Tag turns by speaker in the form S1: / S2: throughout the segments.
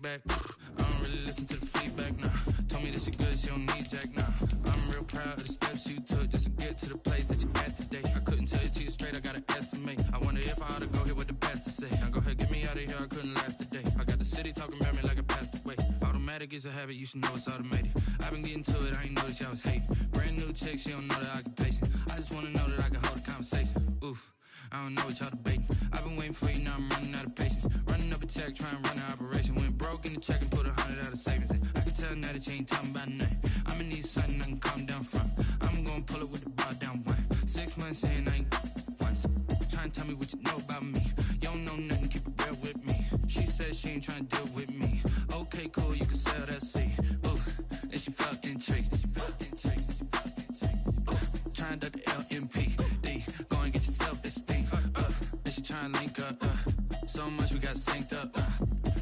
S1: back. I don't really listen to the feedback, nah. Told me that she good, she don't need Jack, nah. I'm real proud of the steps you took just to get to the place that you at today. I couldn't tell you to you straight, I gotta estimate. I wonder if I ought to go here with the pastor say. Now go ahead, get me out of here, I couldn't last a day. I got the city talking about me like a passed away. Automatic is a habit, you should know it's automated. I've been getting to it, I ain't noticed y'all was hating. Brand new chick, she don't know the occupation. I just wanna know that I can hold a conversation. Oof. I don't know what y'all debating. I've been waiting for you, now I'm running out of patience. Running up a check, trying to run an operation. Went broke in the check and put 100 out of savings in. I can tell now that you ain't talking about nothing. I'ma need something I can calm down from. I'm gonna pull it with the bar down one. 6 months in, I ain't once. Trying to tell me what you know about me. You don't know nothing, keep it real with me. She said she ain't trying to deal with me. Okay, cool, you can sell that seed. Ooh, and she felt intrigued. Trying to duck the LMPD. Go and get your self-esteem. And she trying to link up. So much we got synced up.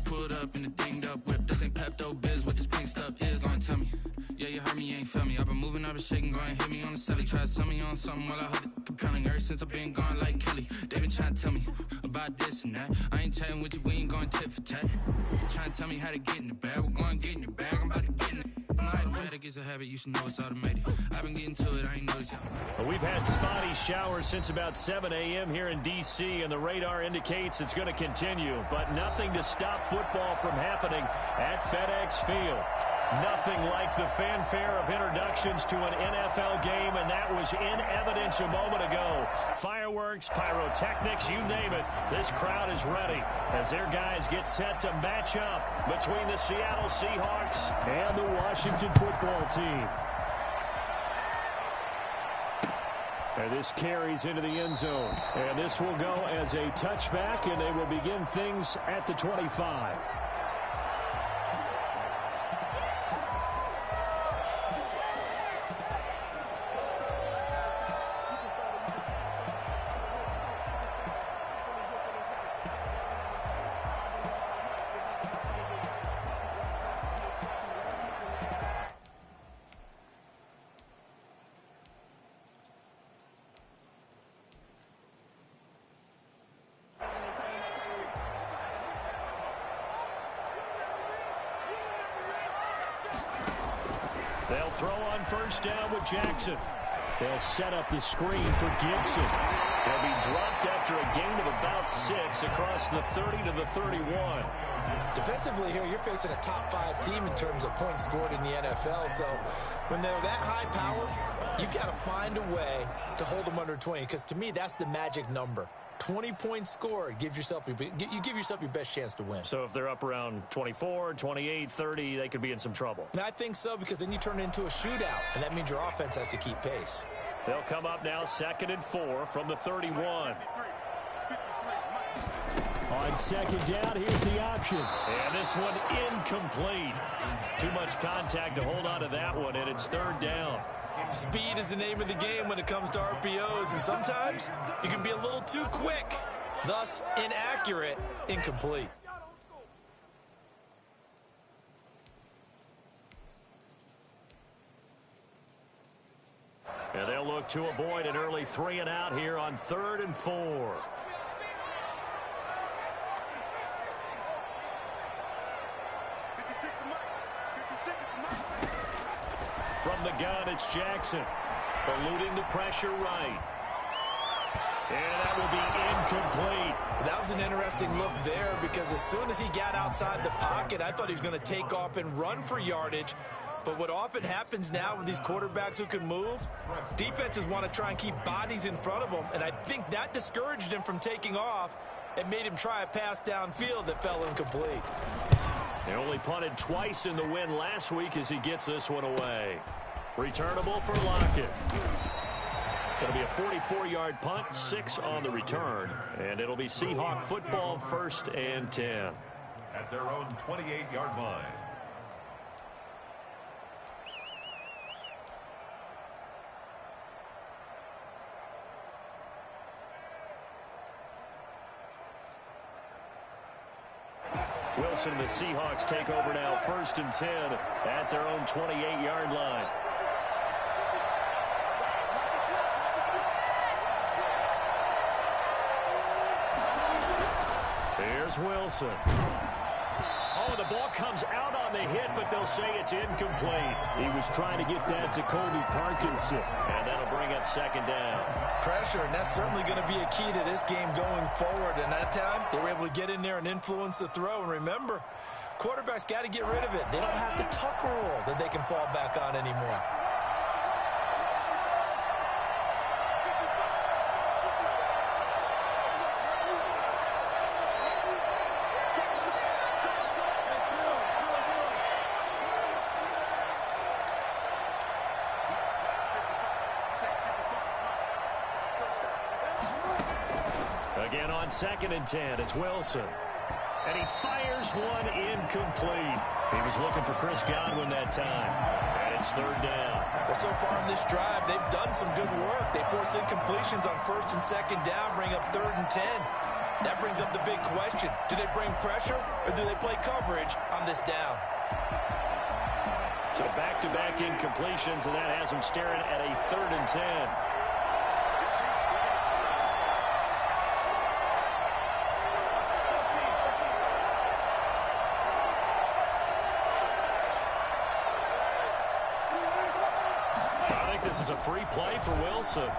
S1: Pulled up in the dinged up whip. This ain't Pepto-Biz, what this pink stuff is. Long tell me. Yeah, you heard me, you ain't felt me. I've been moving out of shaking, go and hit me on the celly. Try to sell me on something while I heard it compelling. Ever since I've been gone like Kelly. They been trying to tell me about this and that. I ain't chatting with you, we ain't going tit for tat. Trying to tell me how to get in the bag. We're going to get in your bag, I'm about to get in it. Automatic is a habit, you should know it's automated. I've been getting to it, I ain't noticed y'all.
S2: Well, we've had spotty showers since about 7 a.m. here in D.C., and the radar indicates it's going to continue. But nothing to stop football from happening at FedEx Field. Nothing like the fanfare of introductions to an NFL game, and that was in evidence a moment ago. Fireworks, pyrotechnics, you name it. This crowd is ready as their guys get set to match up between the Seattle Seahawks and the Washington football team. And this carries into the end zone. And this will go as a touchback, and they will begin things at the 25. They'll throw on first down with Jackson. They'll set up the screen for Gibson. They'll be dropped after a gain of about 6 across the 30 to the 31.
S3: Defensively here, you're facing a top-5 team in terms of points scored in the NFL. So when they're that high power, you've got to find a way to hold them under 20. Because to me, that's the magic number. 20 points scored, you give yourself your best chance to win.
S2: So if they're up around 24, 28, 30, they could be in some trouble.
S3: And I think so, because then you turn it into a shootout, and that means your offense has to keep pace.
S2: They'll come up now 2nd and 4 from the 31. On 2nd down, here's the option. And this one incomplete. Too much contact to hold on to that one, and it's 3rd down.
S3: Speed is the name of the game when it comes to RPOs, and sometimes you can be a little too quick, thus inaccurate, incomplete.
S2: And they'll look to avoid an early 3 and out here on 3rd and 4. From the gun, it's Jackson. Eluding the pressure right. And that will be incomplete.
S3: That was an interesting look there, because as soon as he got outside the pocket, I thought he was going to take off and run for yardage. But what often happens now with these quarterbacks who can move, defenses want to try and keep bodies in front of them, and I think that discouraged him from taking off and made him try a pass downfield that fell incomplete.
S2: He only punted twice in the win last week as he gets this one away. Returnable for Lockett. Going to be a 44-yard punt, 6 on the return, and it'll be Seahawk football 1st and 10.
S4: At their own 28-yard line.
S2: Wilson and the Seahawks take over now, 1st and 10 at their own 28-yard line. Here's Wilson. Oh, the ball comes out on the hit, but they'll say it's incomplete. He was trying to get that to Colby Parkinson, and that'll bring up second down.
S3: Pressure, and that's certainly going to be a key to this game going forward. And that time, they were able to get in there and influence the throw. And remember, quarterbacks got to get rid of it. They don't have the tuck rule that they can fall back on anymore.
S2: Again on 2nd and 10, it's Wilson. And he fires one incomplete. He was looking for Chris Godwin that time. And it's 3rd down.
S3: Well, so far in this drive, they've done some good work. They force incompletions on 1st and 2nd down, bring up 3rd and 10. That brings up the big question. Do they bring pressure or do they play coverage on this down?
S2: So back-to-back incompletions, and that has them staring at a 3rd and 10. This is a free play for Wilson.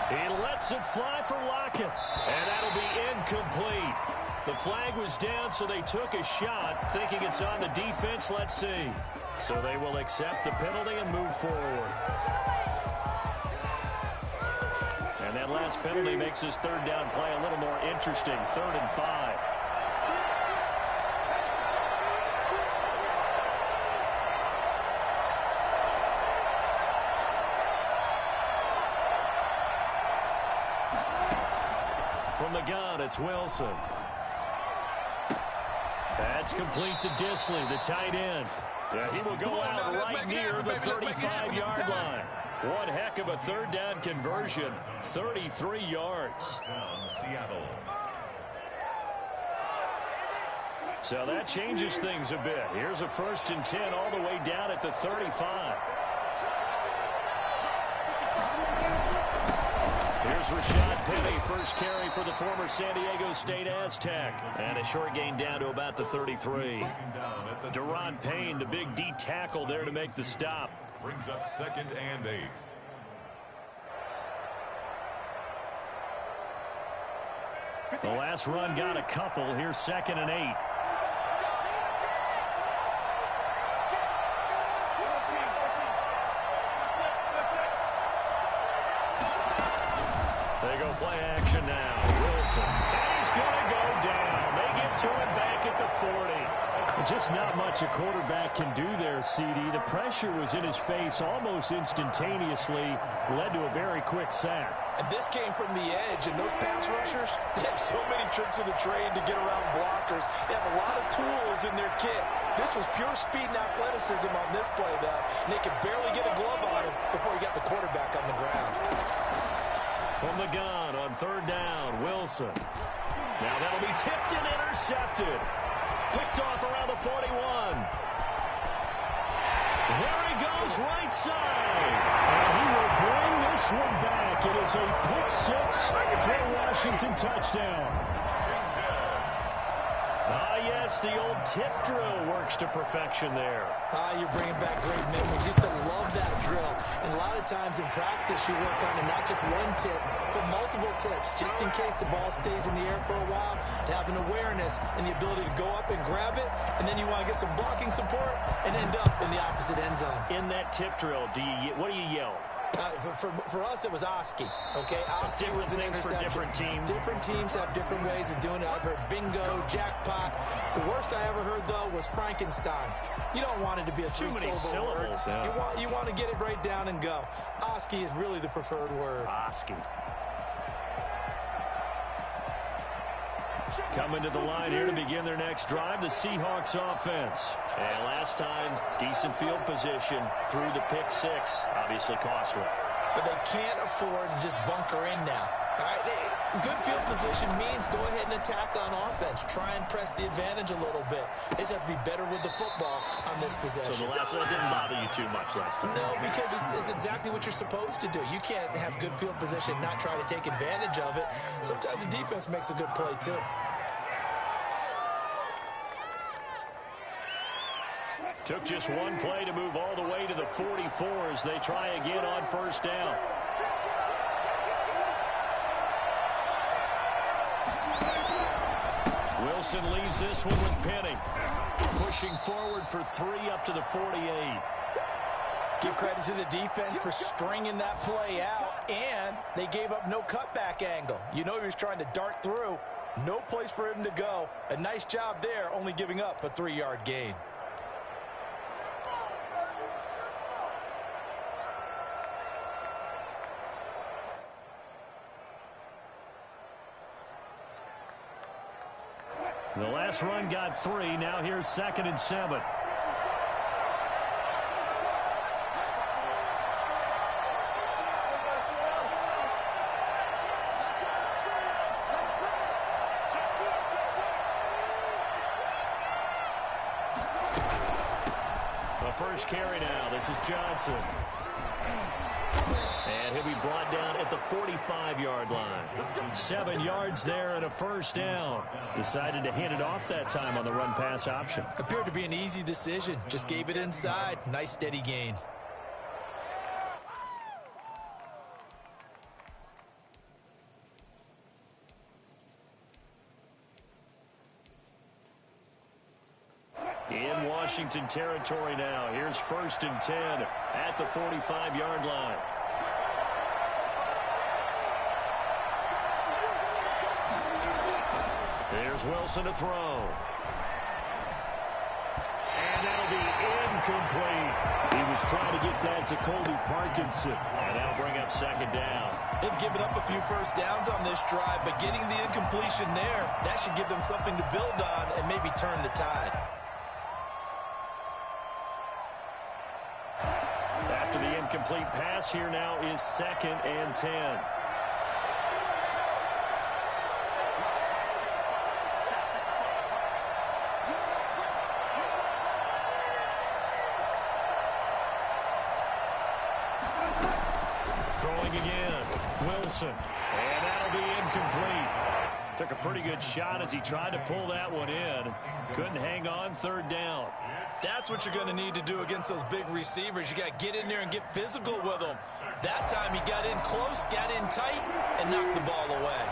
S2: He lets it fly for Lockett, and that'll be incomplete. The flag was down, so they took a shot, thinking it's on the defense. Let's see. So they will accept the penalty and move forward. And that last penalty makes this 3rd down play a little more interesting. 3rd and 5. From the gun, it's Wilson. That's complete to Disley, the tight end. Yeah, he will go out right near the 35-yard line. One heck of a 3rd down conversion, 33 yards.
S4: Seattle.
S2: So that changes things a bit. Here's a 1st and 10 all the way down at the 35. Here's Rashad Penny, first carry for the former San Diego State Aztec. And a short gain down to about the 33. Deron Payne, the big D tackle there to make the stop.
S4: Brings up 2nd and 8.
S2: The last run got a couple. Here's 2nd and 8. They go play action now. Wilson. And he's going to go down. They get to him back at the 40.
S5: Just not much a quarterback can do there, CD. The pressure was in his face almost instantaneously. Led to a very quick sack.
S3: And this came from the edge, and those pass rushers, they have so many tricks of the trade to get around blockers. They have a lot of tools in their kit. This was pure speed and athleticism on this play, though. And they could barely get a glove on him before he got the quarterback on the ground.
S2: From the gun on 3rd down, Wilson. Now that'll be tipped and intercepted. Picked off around the 41. There he goes, right side.
S5: And he will bring this one back. It is a pick 6 for Washington touchdown.
S2: Ah, yes, the old tip drill works to perfection there.
S3: You're bringing back great memories. Used to love that drill. And a lot of times in practice, you work on it, not just one tip, but multiple tips, just in case the ball stays in the air for a while, to have an awareness and the ability to go up and grab it, and then you want to get some blocking support and end up in the opposite end zone.
S2: In that tip drill, what do you yell?
S3: For us, it was Oski. Okay, Oski was an interception.
S2: For different teams.
S3: Different teams have different ways of doing it. I've heard bingo, jackpot. The worst I ever heard, though, was Frankenstein. You don't want it to be a three-syllable word.
S2: Yeah.
S3: You want to get it right down and go. Oski is really the preferred word.
S2: Oski. Coming to the line here to begin their next drive, the Seahawks offense. And last time, decent field position through the pick 6. Obviously costly.
S3: But they can't afford to just bunker in now. All right, good field position means go ahead and attack on offense. Try and press the advantage a little bit. They just have to be better with the football on this possession.
S2: So the last one didn't bother you too much last time?
S3: No, because it's exactly what you're supposed to do. You can't have good field position and not try to take advantage of it. Sometimes the defense makes a good play, too.
S2: Took just one play to move all the way to the 44 as they try again on first down. Wilson leaves this one with Penny. Pushing forward for 3 up to the 48.
S3: Give credit to the defense for stringing that play out, and they gave up no cutback angle. You know he was trying to dart through. No place for him to go. A nice job there, only giving up a 3-yard gain.
S2: The last run got 3. Now here's 2nd and 7. The first carry now. This is Johnson. And he'll be brought down at the 45-yard line. 7 yards there and a first down. Decided to hand it off that time on the run-pass option.
S3: Appeared to be an easy decision. Just gave it inside. Nice steady gain.
S2: In Washington territory now. Here's 1st and 10 at the 45-yard line. There's Wilson to throw. And that'll be incomplete. He was trying to get that to Colby Parkinson. And that'll bring up 2nd down.
S3: They've given up a few first downs on this drive, but getting the incompletion there, that should give them something to build on and maybe turn the tide.
S2: After the incomplete pass, here now is 2nd and 10. Throwing again. Wilson. And that'll be incomplete. Took a pretty good shot as he tried to pull that one in. Couldn't hang on. 3rd down.
S3: That's what you're going to need to do against those big receivers. You got to get in there and get physical with them. That time he got in close, got in tight, and knocked the ball away.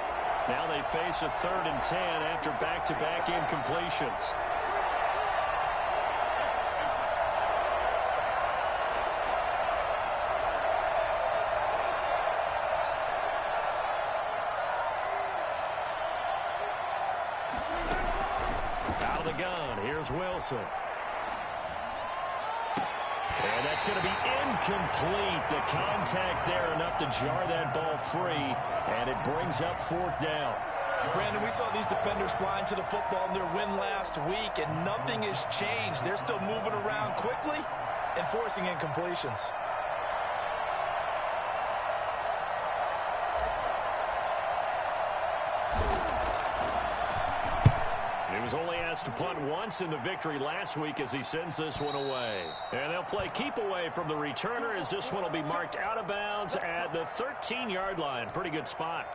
S2: Now they face a 3rd and 10 after back-to-back incompletions. Out of the gun, here's Wilson. And that's going to be incomplete. The contact there enough to jar that ball free, and it brings up 4th down.
S3: Brandon, we saw these defenders flying to the football in their win last week, and nothing has changed. They're still moving around quickly and forcing incompletions.
S2: He was only asked to punt once in the victory last week as he sends this one away. And they'll play keep away from the returner as this one will be marked out of bounds at the 13-yard line. Pretty good spot.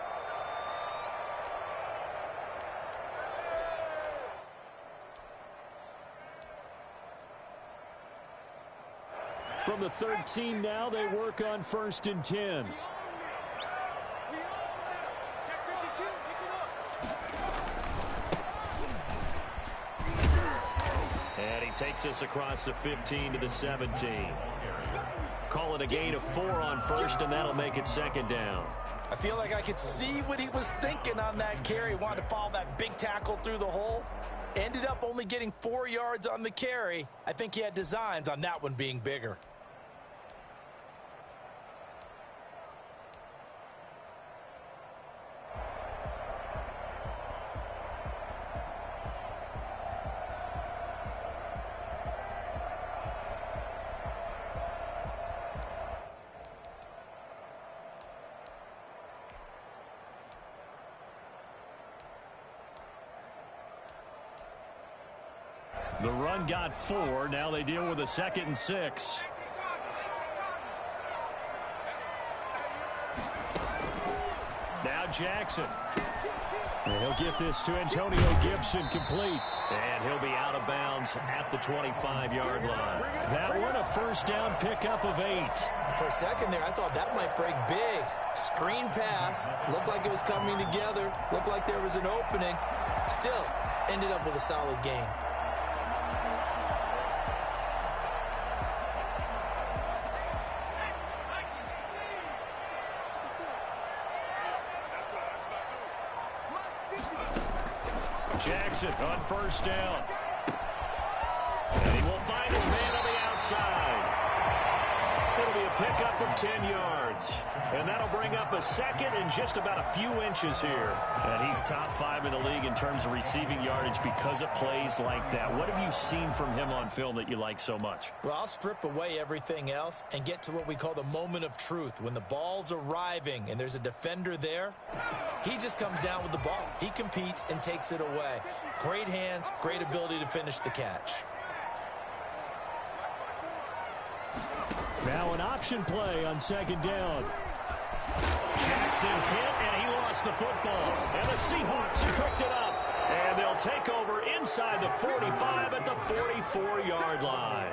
S2: From the 13 now, they work on 1st and 10. And he takes us across the 15 to the 17. Call it a gain of 4 on 1st, and that'll make it 2nd down.
S3: I feel like I could see what he was thinking on that carry. Wanted to follow that big tackle through the hole. Ended up only getting 4 yards on the carry. I think he had designs on that one being bigger.
S2: The run got 4. Now they deal with a 2nd and 6. Now Jackson.
S5: And he'll get this to Antonio Gibson complete. And he'll be out of bounds at the 25-yard line. That one a first down pickup of 8.
S3: For a second there, I thought that might break big. Screen pass. Looked like it was coming together. Looked like there was an opening. Still, ended up with a solid game.
S5: Jackson on first down. And he will find his man on the outside. It'll be a pickup of 10 yards. And that'll bring up a second and just about a few inches here. And he's top 5 in the league in terms of receiving yardage because of plays like that. What have you seen from him on film that you like so much?
S3: Well, I'll strip away everything else and get to what we call the moment of truth. When the ball's arriving and there's a defender there, he just comes down with the ball. He competes and takes it away. Great hands, great ability to finish the catch.
S5: Now an option play on second down. Jackson hit, and he lost the football. And the Seahawks have picked it up. And they'll take over inside the 45 at the 44-yard line.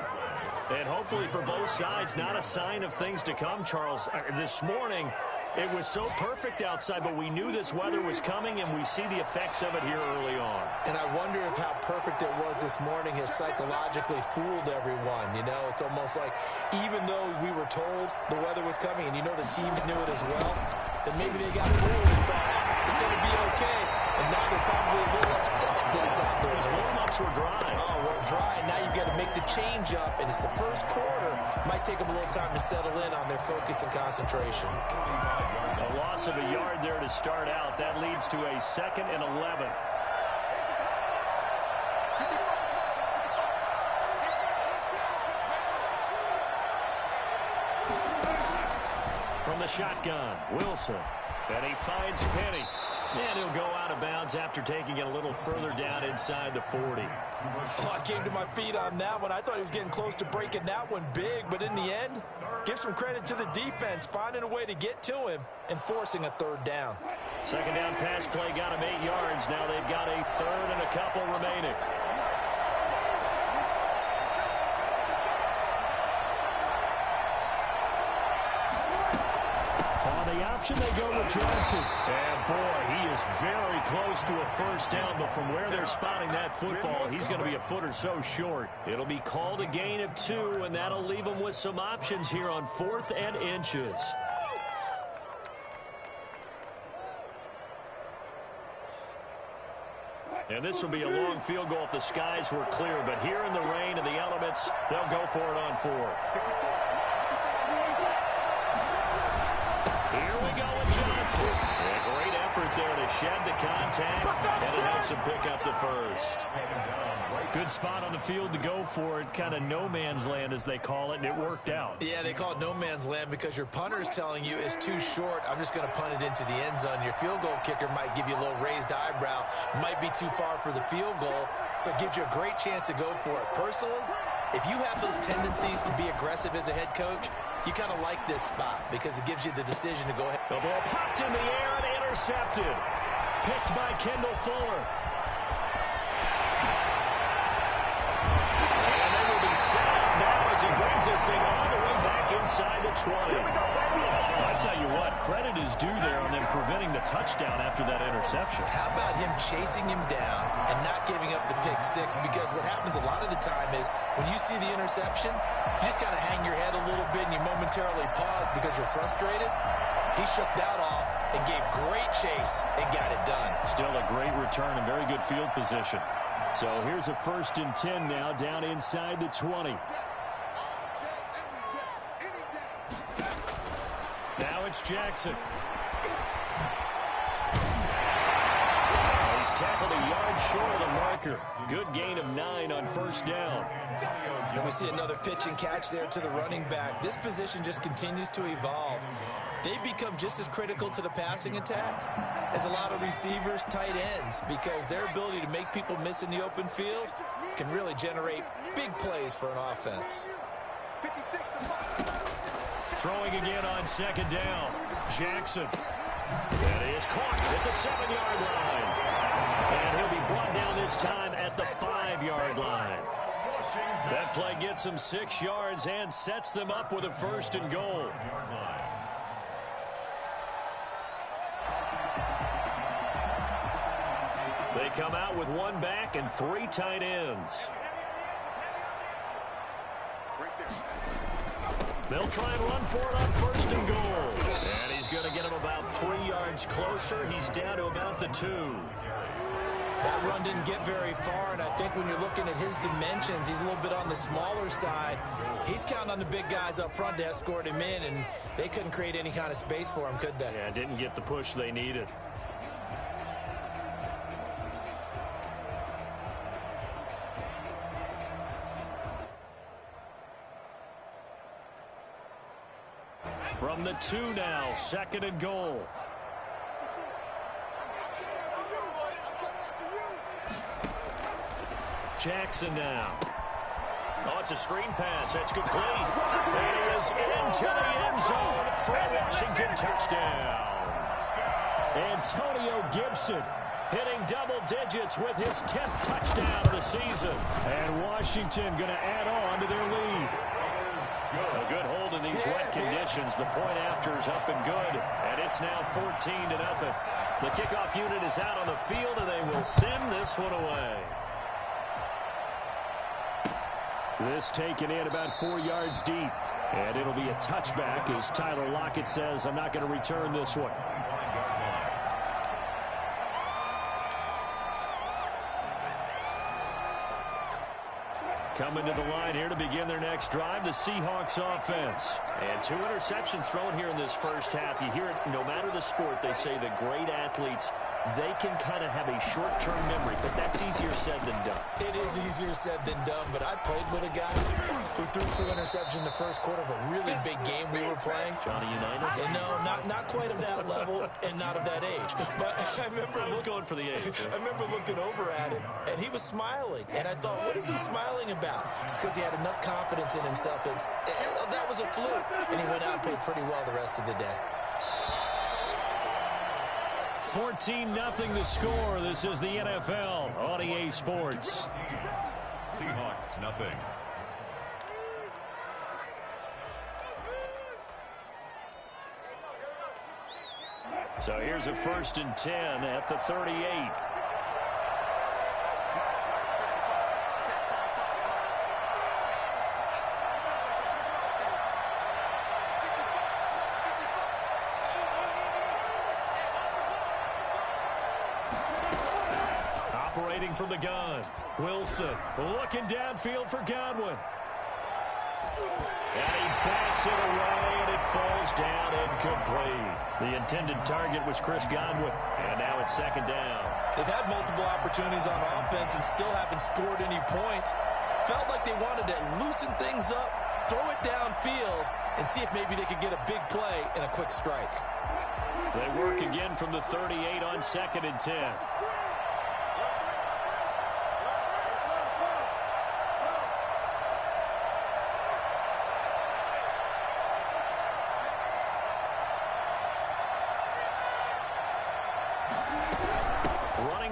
S5: And hopefully for both sides, not a sign of things to come, Charles. This morning, it was so perfect outside, but we knew this weather was coming, and we see the effects of it here early on.
S3: And I wonder if how perfect it was this morning has psychologically fooled everyone. You know, it's almost like even though we were told the weather was coming, and you know the teams knew it as well, then maybe they got through and thought, it's going to be okay. And now they're probably a little upset that it's out there.
S5: Those warm-ups were dry.
S3: Oh, well, dry. Now you've got to make the change up, and it's the first quarter. Might take them a little time to settle in on their focus and concentration.
S5: A loss of a yard there to start out. That leads to a 2nd and 11. From the shotgun, Wilson. And he finds Penny. And he'll go out of bounds after taking it a little further down inside the 40.
S3: Oh, I came to my feet on that one. I thought he was getting close to breaking that one big, but in the end, give some credit to the defense, finding a way to get to him and forcing a third down.
S5: Second down pass play got him 8 yards. Now they've got a third and a couple remaining. On the option, they go with Johnson. And boy, he is very close to a first down, but from where they're spotting that football, he's going to be a foot or so short. It'll be called a gain of 2, and that'll leave him with some options here on 4th and inches. And this will be a long field goal if the skies were clear, but here in the rain and the elements, they'll go for it on 4th. Here we go with Johnson. A great effort there to shed the contact, and it helps him pick up the first. Good spot on the field to go for it, kind of no man's land as they call it, and it worked out.
S3: Yeah, they call it no man's land because your punter is telling you it's too short. I'm just going to punt it into the end zone. Your field goal kicker might give you a little raised eyebrow, might be too far for the field goal, so it gives you a great chance to go for it. Personally, if you have those tendencies to be aggressive as a head coach, you kind of like this spot because it gives you the decision to go ahead.
S5: The ball popped in the air and intercepted. Picked by Kendall Fuller. And they will be set up now as he brings this thing all the way back inside the 20. I tell you what, credit is due there on them preventing the touchdown after that interception.
S3: How about him chasing him down and not giving up the pick six? Because what happens a lot of the time is when you see the interception, you just kind of hang your head a little bit and you momentarily pause because you're frustrated. He shook that off and gave great chase and got it done.
S5: Still a great return and very good field position. So here's a 1st and 10 now down inside the 20. Now it's Jackson. He's tackled a yard short of the marker. Good gain of 9 on first down.
S3: And we see another pitch and catch there to the running back. This position just continues to evolve. They've become just as critical to the passing attack as a lot of receivers, tight ends, because their ability to make people miss in the open field can really generate big plays for an offense.
S5: Throwing again on 2nd down. Jackson. That is caught at the 7-yard line.
S2: And he'll be brought down this time at the 5-yard line. That play gets them 6 yards and sets them up with a 1st and goal. They come out with 1 back and 3 tight ends. They'll try and run for it on 1st and goal. And he's going to get him about 3 yards closer. He's down to about the 2.
S3: That run didn't get very far, and I think when you're looking at his dimensions, he's a little bit on the smaller side. He's counting on the big guys up front to escort him in, and they couldn't create any kind of space for him, could they?
S2: Yeah, didn't get the push they needed. From the 2 now, 2nd and goal. Jackson now. Oh, it's a screen pass. That's complete. And he is into the end zone for a Washington touchdown. Antonio Gibson hitting double digits with his 10th touchdown of the season. And Washington going to add on to their lead. A good hold in these wet conditions. The point after is up and good. And it's now 14-0. The kickoff unit is out on the field, and they will send this one away. This taken in about 4 yards deep. And it'll be a touchback as Tyler Lockett says, I'm not going to return this one. Coming to the line here to begin their next drive, the Seahawks offense. And 2 interceptions thrown here in this first half. You hear it, no matter the sport, they say the great athletes, they can kind of have a short-term memory, but that's easier said than done.
S3: It is easier said than done, but I played with a guy who threw 2 interceptions in the first quarter of a really big game we were playing.
S2: Johnny Unitas?
S3: And no, not quite of that level and not of that age. But I remember
S2: I was going for the age.
S3: I remember looking over at him, and he was smiling. And I thought, what is he smiling about? It's because he had enough confidence in himself that was a fluke. And he went out and played pretty well the rest of the day.
S2: 14-0 the score. This is the NFL on EA Sports.
S4: Seahawks, nothing.
S2: So here's a 1st and 10 at the 38. Operating from the gun. Wilson looking downfield for Godwin. And he backs it away, and it falls down incomplete. The intended target was Chris Godwin, and now it's 2nd down.
S3: They've had multiple opportunities on offense and still haven't scored any points. Felt like they wanted to loosen things up, throw it downfield, and see if maybe they could get a big play and a quick strike.
S2: They work again from the 38 on 2nd and 10.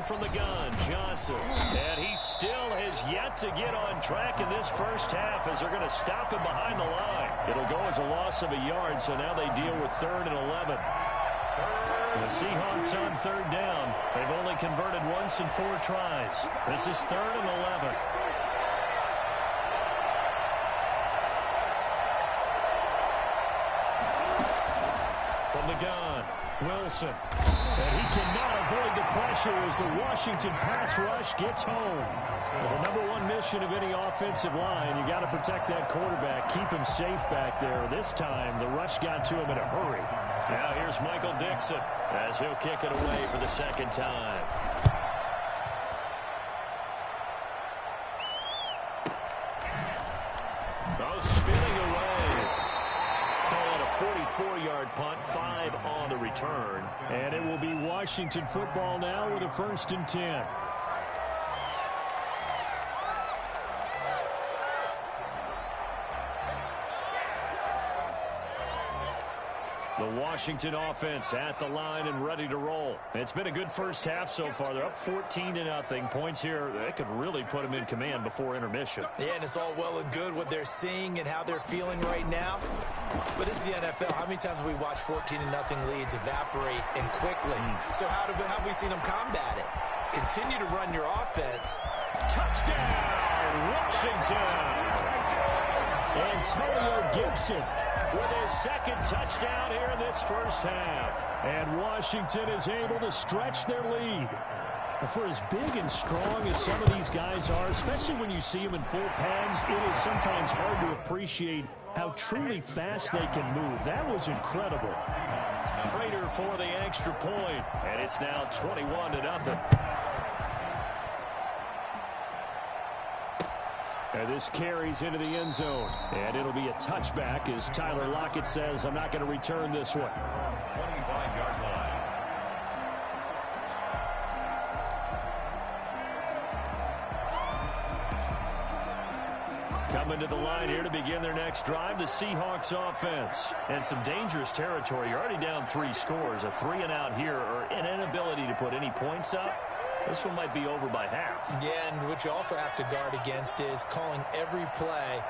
S2: From the gun, Johnson. And he still has yet to get on track in this first half as they're going to stop him behind the line. It'll go as a loss of a yard, so now they deal with 3rd and 11. The Seahawks on 3rd down. They've only converted once in 4 tries. This is 3rd and 11. From the gun, Wilson. And he cannot avoid the pressure as the Washington pass rush gets home. Well, the number 1 mission of any offensive line, you got to protect that quarterback, keep him safe back there. This time, the rush got to him in a hurry. Now here's Michael Dixon as he'll kick it away for the 2nd time. Oh, spinning away. 44-yard punt, 5 on the return. And it will be Washington football now with a 1st and 10. The Washington offense at the line and ready to roll. It's been a good first half so far. They're up 14-0. Points here, that could really put them in command before intermission.
S3: Yeah, and it's all well and good what they're seeing and how they're feeling right now. But this is the NFL. How many times have we watched 14-0 leads evaporate and quickly? So how have we seen them combat it? Continue to run your offense.
S2: Touchdown, Washington! Antonio Gibson with his second touchdown here in this first half. And Washington is able to stretch their lead. For as big and strong as some of these guys are, especially when you see them in full pads, it is sometimes hard to appreciate how truly fast they can move. That was incredible. Prater for the extra point, and it's now 21-0. And this carries into the end zone. And it'll be a touchback as Tyler Lockett says, I'm not going to return this one.
S4: 25-yard line.
S2: Coming to the line here to begin their next drive, the Seahawks offense. And some dangerous territory. You're already down 3 scores. A 3-and-out here or an inability to put any points up. This one might be over by half.
S3: Yeah, and what you also have to guard against is calling every play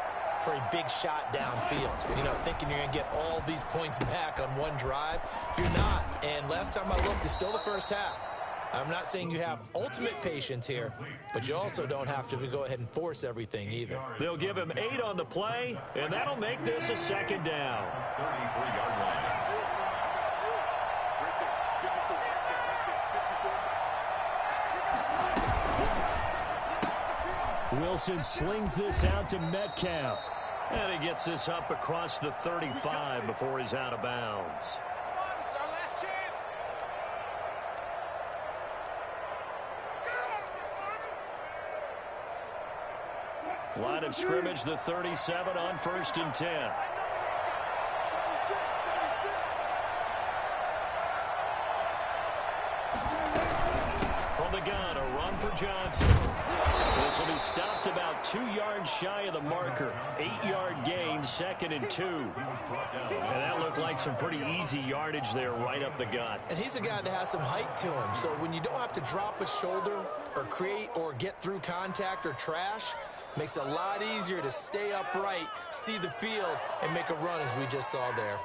S3: for a big shot downfield. You know, thinking you're going to get all these points back on one drive. You're not. And last time I looked, it's still the first half. I'm not saying you have ultimate patience here, but you also don't have to go ahead and force everything either.
S2: They'll give him 8 on the play, and that'll make this a second down.
S4: 33-yard line.
S2: Wilson slings this out to Metcalf. And he gets this up across the 35 before he's out of bounds. Line of scrimmage, the 37 on 1st and 10. From the gun, a run for Johnson. This will be stopped about 2 yards shy of the marker. 8-yard gain, 2nd and 2. And that looked like some pretty easy yardage there right up the gut.
S3: And he's a guy that has some height to him. So when you don't have to drop a shoulder or create or get through contact or trash, makes it a lot easier to stay upright, see the field, and make a run as we just saw there.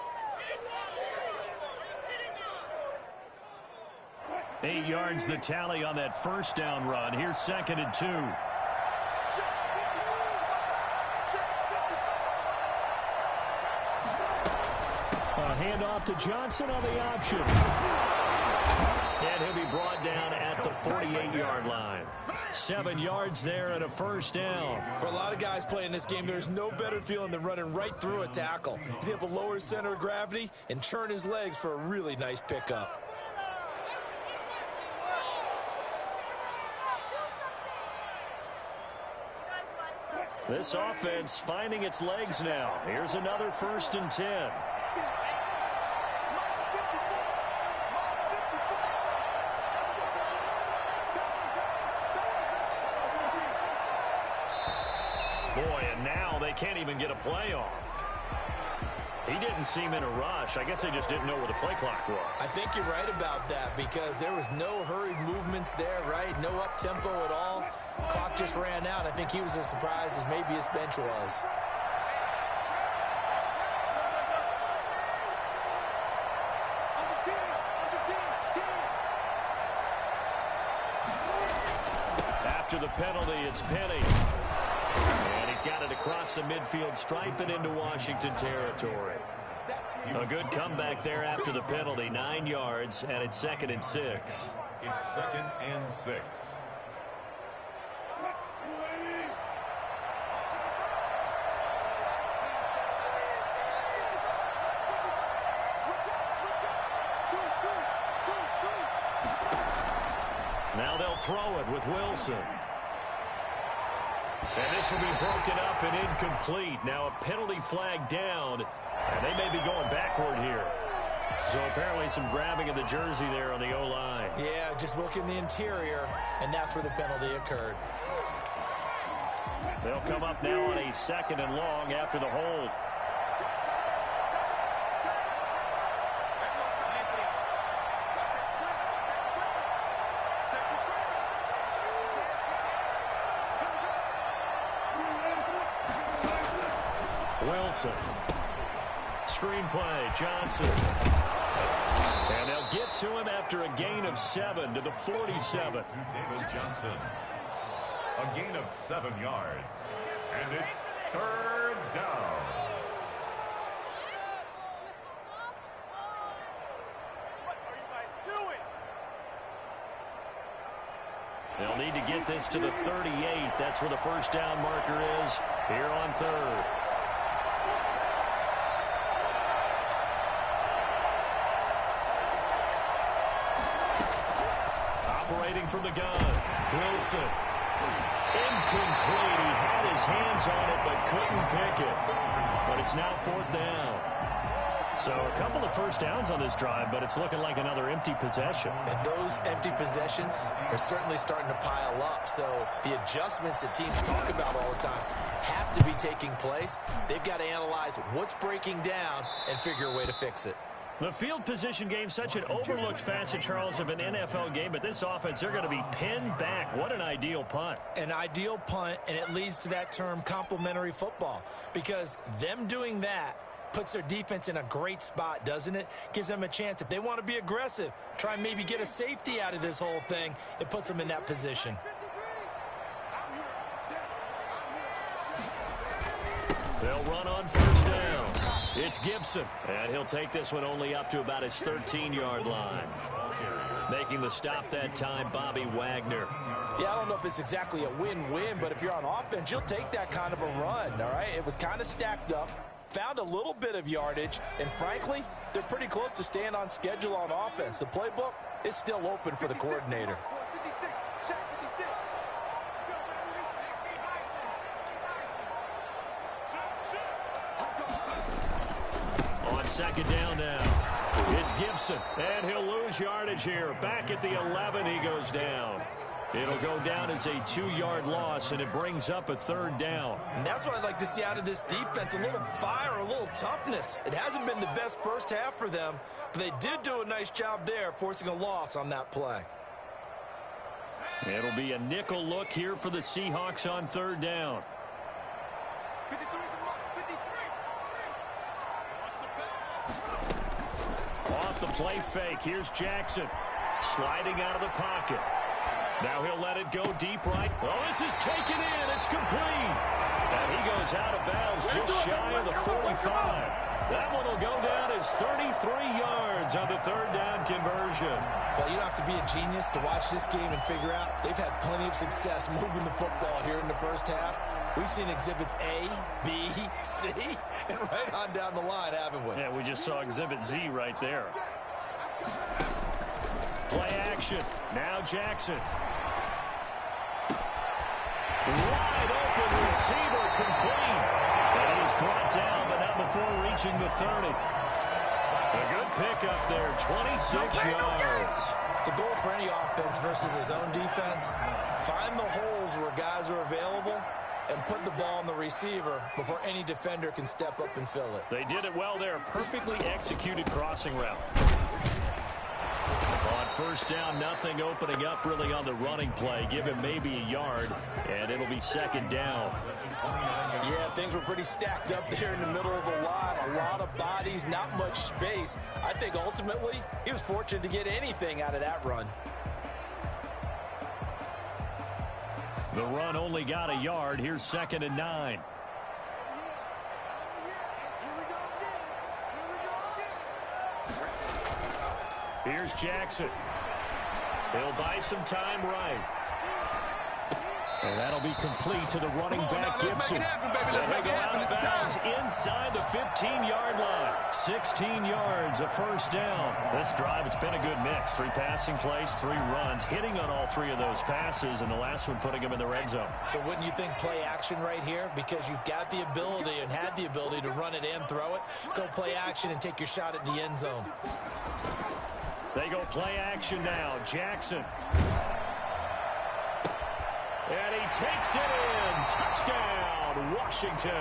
S2: 8 yards the tally on that first down run. Here's 2nd and 2. A handoff to Johnson on the option. And he'll be brought down at the 48-yard line. 7 yards there and a first down.
S3: For a lot of guys playing this game, there's no better feeling than running right through a tackle. He's able to lower his center of gravity and turn his legs for a really nice pickup.
S2: This offense finding its legs now. Here's another 1st and 10. Boy, and now they can't even get a play off. He didn't seem in a rush. I guess they just didn't know where the play clock was.
S3: I think you're right about that because there was no hurried movements there, right? No up-tempo at all. Clock just ran out. I think he was as surprised as maybe his bench was.
S2: After the penalty, it's Penny. And he's got it across the midfield stripe and into Washington territory. A good comeback there after the penalty. 9 yards, and it's 2nd and 6.
S4: It's 2nd and 6.
S2: Now they'll throw it with Wilson. And this will be broken up and incomplete. Now a penalty flag down, and they may be going backward here. So apparently some grabbing of the jersey there on the O-line.
S3: Yeah, just look in the interior, and that's where the penalty occurred.
S2: They'll come up now on a 2nd and long after the hold. Wilson. Screenplay, Johnson. And they'll get to him after a gain of 7 to the 47.
S4: David Johnson. A gain of 7 yards. And it's 3rd down.
S2: They'll need to get this to the 38. That's where the first down marker is here on 3rd. Operating from the gun. Wilson. Incomplete. He had his hands on it but couldn't pick it. But it's now 4th down. So a couple of first downs on this drive, but it's looking like another empty possession.
S3: And those empty possessions are certainly starting to pile up. So the adjustments that teams talk about all the time have to be taking place. They've got to analyze what's breaking down and figure a way to fix it.
S2: The field position game, such an overlooked facet, Charles, of an NFL game. But this offense, they're going to be pinned back. What an ideal punt.
S3: An ideal punt, and it leads to that term complementary football. Because them doing that puts their defense in a great spot, doesn't it? Gives them a chance. If they want to be aggressive, try and maybe get a safety out of this whole thing, it puts them in that position.
S2: They'll run on first down. It's Gibson, and he'll take this one only up to about his 13-yard line. Making the stop that time, Bobby Wagner.
S3: Yeah, I don't know if it's exactly a win-win, but if you're on offense, you'll take that kind of a run, all right? It was kind of stacked up. Found a little bit of yardage, and frankly, they're pretty close to staying on schedule on offense. The playbook is still open for the coordinator.
S2: On second down now, it's Gibson, and he'll lose yardage here. Back at the 11, he goes down. It'll go down as a 2-yard loss, and it brings up a 3rd down.
S3: And that's what I'd like to see out of this defense, a little fire, a little toughness. It hasn't been the best first half for them, but they did do a nice job there, forcing a loss on that play.
S2: It'll be a nickel look here for the Seahawks on 3rd down. Off the play fake, here's Jackson. Sliding out of the pocket. Now he'll let it go deep right. Oh, this is taken in. It's complete. And he goes out of bounds just shy of the 45. That one will go down as 33 yards on the 3rd down conversion.
S3: Well, you don't have to be a genius to watch this game and figure out they've had plenty of success moving the football here in the first half. We've seen exhibits A, B, C, and right on down the line, haven't we?
S2: Yeah, we just saw exhibit Z right there. Play action. Now Jackson. Wide open receiver, complete. And he's brought down, but not before reaching the 30. A good pickup there, 26 yards.
S3: The goal for any offense versus his own defense, find the holes where guys are available and put the ball on the receiver before any defender can step up and fill it.
S2: They did it well there. Perfectly executed crossing route. On first down, nothing opening up really on the running play. Give him maybe a yard, and it'll be 2nd down.
S3: Yeah, things were pretty stacked up there in the middle of the line. A lot of bodies, not much space. I think ultimately he was fortunate to get anything out of that run.
S2: The run only got a yard. Here's 2nd and 9. Here's Jackson. He'll buy some time right. And that'll be complete to the running back, Gibson. And they go out of bounds inside the 15-yard line. 16 yards, a first down. This drive, it's been a good mix. 3 passing plays, 3 runs, hitting on all 3 of those passes, and the last one putting them in the red zone.
S3: So wouldn't you think play action right here? Because you've got the ability and had the ability to run it and throw it. Go play action and take your shot at the end zone.
S2: They go play action now. Jackson. And he takes it in. Touchdown, Washington.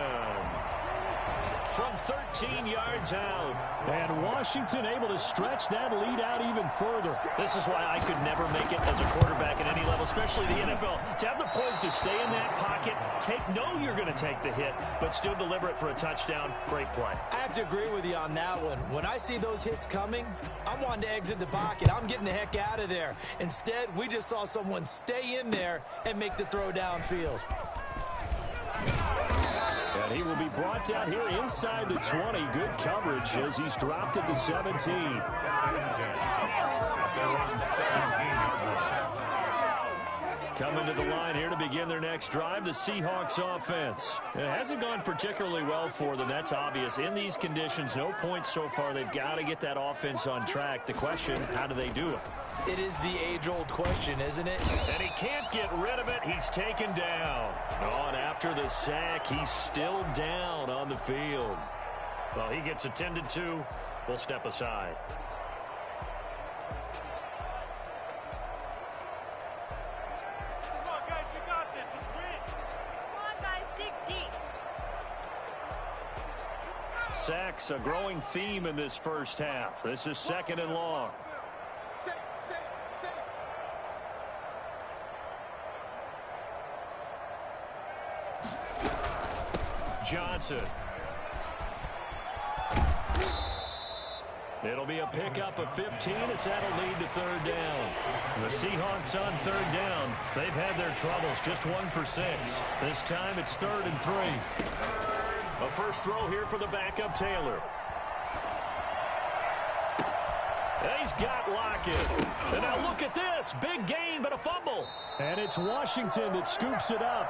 S2: from 13 yards out.
S5: And Washington able to stretch that lead out even further.
S2: This is why I could never make it as a quarterback at any level, especially the NFL. To have the poise to stay in that pocket, know you're going to take the hit, but still deliver it for a touchdown. Great play.
S3: I have to agree with you on that one. When I see those hits coming, I'm wanting to exit the pocket. I'm getting the heck out of there. Instead, we just saw someone stay in there and make the throw downfield.
S5: And he will be brought down here inside the 20. Good coverage as he's dropped at the 17. Coming to the line here to begin their next drive, the Seahawks offense. It hasn't gone particularly well for them, that's obvious. In these conditions, no points so far. They've got to get that offense on track. The question, how do they do it?
S3: It is the age-old question, isn't it?
S2: And he can't get rid of it. He's taken down. On after the sack, he's still down on the field. Well, he gets attended to. We'll step aside. Sacks, a growing theme in this first half. This is 2nd and long. Johnson. It'll be a pickup of 15 as that'll lead to 3rd down. The Seahawks on 3rd down. They've had their troubles, just 1 for 6. This time it's 3rd and 3. A first throw here for the backup Taylor. And he's got Lockett. And now look at this. Big gain, but a fumble.
S5: And it's Washington that scoops it up.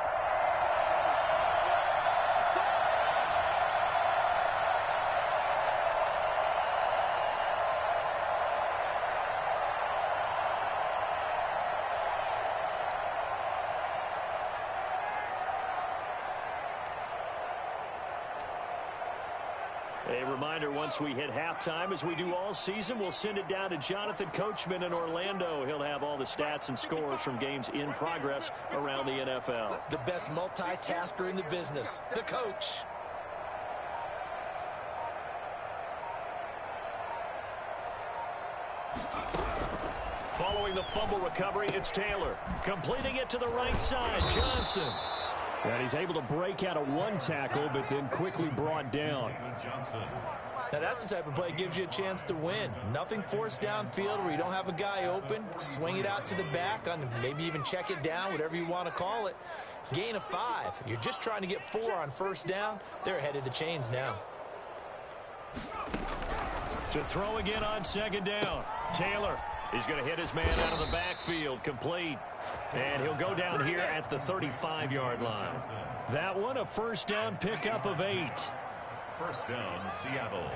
S2: A reminder, once we hit halftime, as we do all season, we'll send it down to Jonathan Coachman in Orlando. He'll have all the stats and scores from games in progress around the NFL.
S3: The best multitasker in the business, the coach.
S2: Following the fumble recovery, it's Taylor. Completing it to the right side, Johnson.
S5: And he's able to break out of one tackle, but then quickly brought down.
S3: Now that's the type of play that gives you a chance to win. Nothing forced downfield where you don't have a guy open. Swing it out to the back, on maybe even check it down, whatever you want to call it. Gain of 5. You're just trying to get 4 on first down. They're ahead of the chains now.
S2: To throw again on 2nd down. Taylor. He's going to hit his man out of the backfield, complete. And he'll go down here at the 35-yard line. That one, a first down pickup of 8.
S4: First down, Seattle.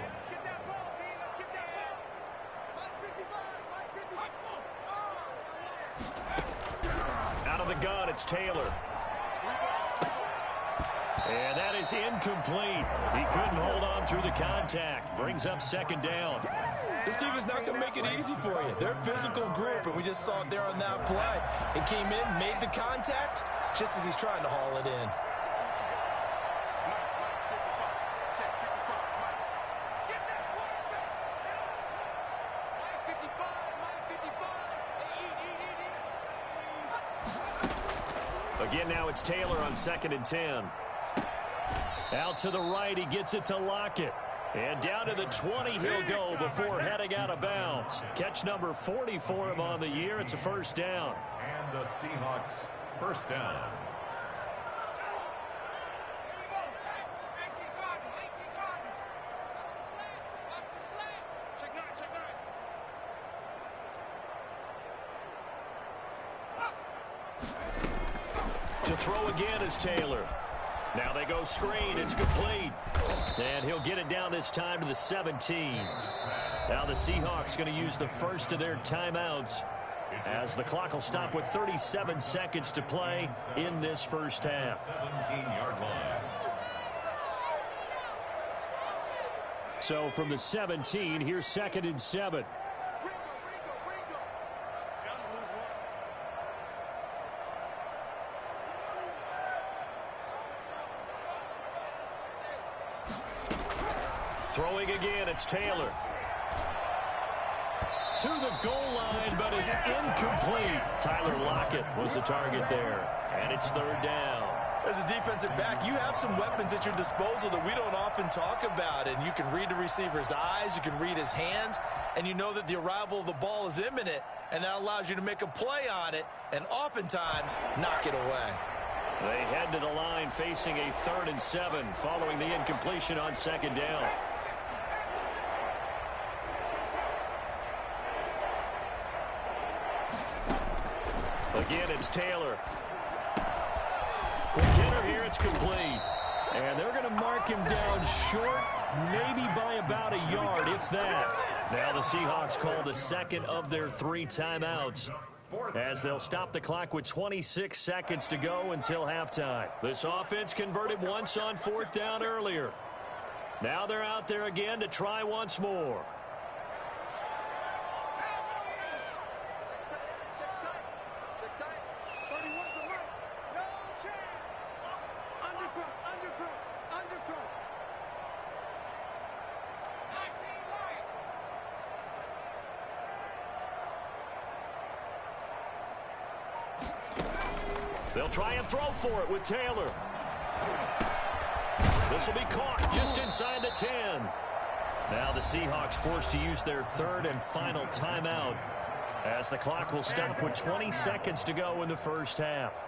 S2: Out of the gun, it's Taylor. And that is incomplete. He couldn't hold on through the contact. Brings up 2nd down.
S3: This team is not going to make it easy for you. They're a physical group, and we just saw it there on that play. It came in, made the contact, just as he's trying to haul it in.
S2: Again, now it's Taylor on 2nd and 10. Out to the right, he gets it to Lockett. And down to the 20 he'll go before heading out of bounds. Catch number 40 for him on the year. It's a first down.
S4: And the Seahawks first down.
S2: To throw again is Taylor. Now they go screen. It's complete. And he'll get it down this time to the 17. Now the Seahawks going to use the first of their timeouts as the clock will stop with 37 seconds to play in this first half.
S4: 17-yard line.
S5: So from the 17, here's 2nd and 7.
S2: Throwing again, it's Taylor. To the goal line, but it's incomplete. Tyler Lockett was the target there, and it's third down.
S3: As a defensive back, you have some weapons at your disposal that we don't often talk about, and you can read the receiver's eyes, you can read his hands, and you know that the arrival of the ball is imminent, and that allows you to make a play on it and oftentimes knock it away.
S2: They head to the line facing a 3rd and 7 following the incompletion on second down. Again, it's Taylor. Quick hitter here, it's complete. And they're going to mark him down short, maybe by about a yard, if that. Now the Seahawks call the second of their 3 timeouts, as they'll stop the clock with 26 seconds to go until halftime. This offense converted once on 4th down earlier. Now they're out there again to try once more. They'll try and throw for it with Taylor. This will be caught just inside the 10. Now the Seahawks forced to use their 3rd and final timeout, as the clock will stop with 20 seconds to go in the first half.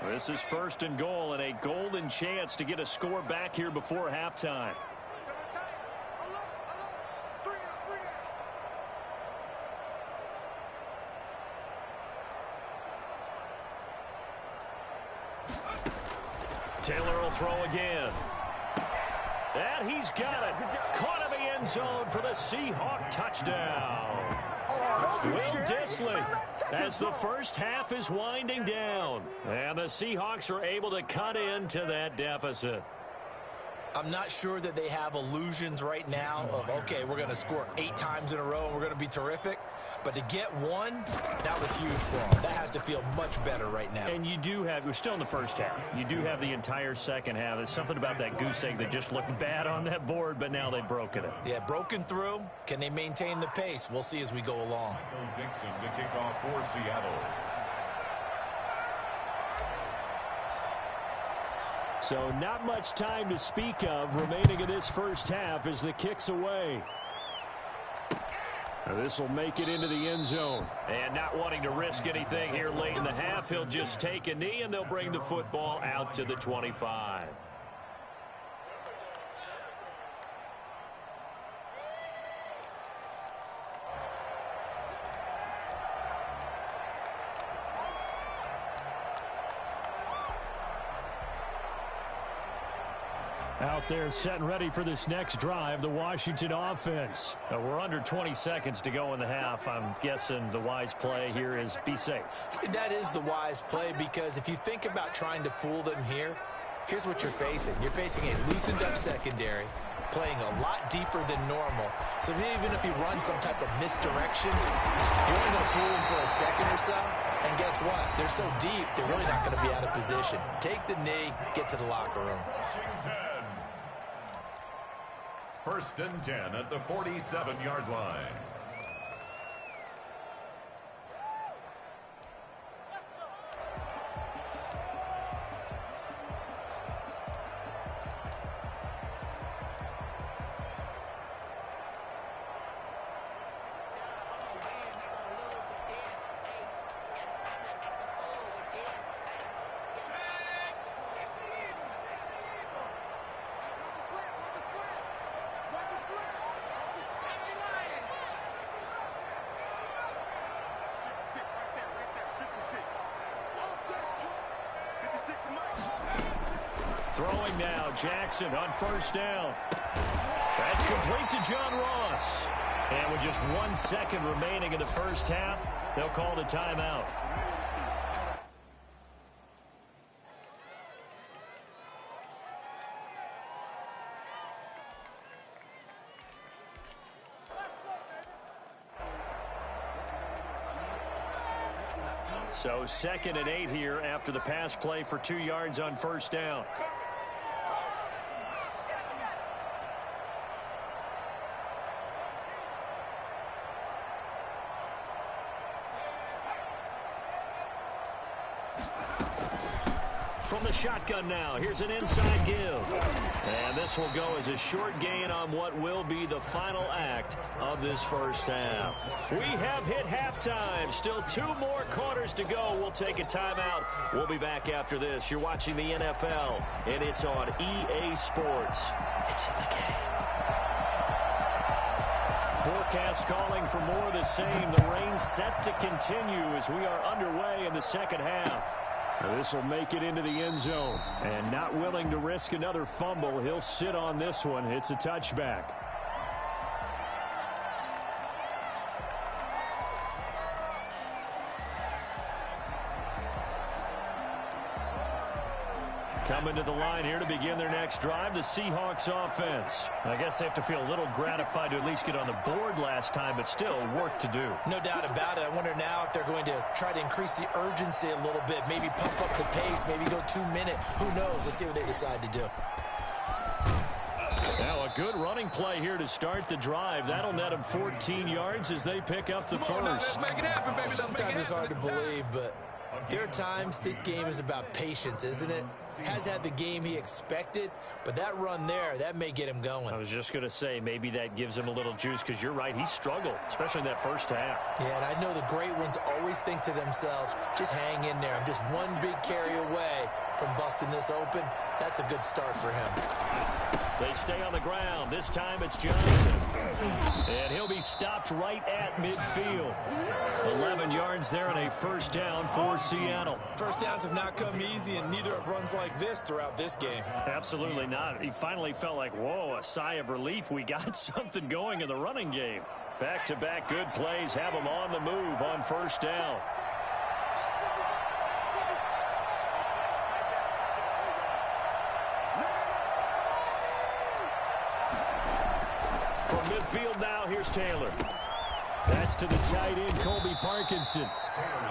S2: This is 1st and goal, and a golden chance to get a score back here before halftime. Taylor will throw again. And he's got it. Caught in the end zone for the Seahawk touchdown. Will Dissly, as the first half is winding down, and the Seahawks are able to cut into that deficit.
S3: I'm not sure that they have illusions right now of, okay, we're going to score 8 times in a row and we're going to be terrific. But to get one, that was huge for them. That has to feel much better right now.
S2: And you do have, we're still in the first half. You do have the entire second half. There's something about that goose egg that just looked bad on that board, but now they've broken it.
S3: Yeah, broken through. Can they maintain the pace? We'll see as we go along.
S4: Dixon to kick off for Seattle.
S5: So not much time to speak of remaining in this first half as the kick's away. Now this will make it into the end zone.
S2: And not wanting to risk anything here late in the half, he'll just take a knee and they'll bring the football out to the 25.
S5: Out there set and ready for this next drive, the Washington offense.
S2: We're under 20 seconds to go in the half. I'm guessing the wise play here is be safe.
S3: That is the wise play, because if you think about trying to fool them here, here's what you're facing. You're facing a loosened up secondary, playing a lot deeper than normal. So even if you run some type of misdirection, you're only going to fool them for a second or so. And guess what? They're so deep, they're really not going to be out of position. Take the knee, get to the locker room.
S4: Washington. 1st and 10 at the 47-yard line.
S5: Throwing now, Jackson on 1st down. That's complete to John Ross.
S2: And with just 1 second remaining in the first half, they'll call the timeout. So 2nd and 8 here after the pass play for 2 yards on first down. From the shotgun now, here's an inside give. And this will go as a short gain on what will be the final act of this first half. We have hit halftime. Still 2 more quarters to go. We'll take a timeout. We'll be back after this. You're watching the NFL, and it's on EA Sports. It's in the game. Forecast calling for more of the same. The rain set to continue as we are underway in the second half. This will make it into the end zone. And not willing to risk another fumble, he'll sit on this one. It's a touchback. Coming to the line here to begin their next drive, the Seahawks offense. I guess they have to feel a little gratified to at least get on the board last time, but still work to do.
S3: No doubt about it. I wonder now if they're going to try to increase the urgency a little bit, maybe pump up the pace, maybe go 2-minute. Who knows? Let's see what they decide to do.
S2: Now a good running play here to start the drive. That'll net them 14 yards as they pick up the first.
S3: Sometimes it's hard to believe, but there are times this game is about patience, isn't it? Has had the game he expected, but that run there, that may get him going.
S2: I was just going to say, maybe that gives him a little juice, because you're right, he struggled, especially in that first half.
S3: Yeah, and I know the great ones always think to themselves, just hang in there. I'm just one big carry away from busting this open. That's a good start for him.
S2: They stay on the ground. This time it's Johnson. And he'll be stopped right at midfield. 11 yards there and a first down for Seattle.
S3: First downs have not come easy, and neither have runs like this throughout this game.
S2: Absolutely not. He finally felt like, whoa, a sigh of relief. We got something going in the running game. Back-to-back good plays have him on the move on first down. From midfield now, here's Taylor. That's to the tight end, Colby Parkinson.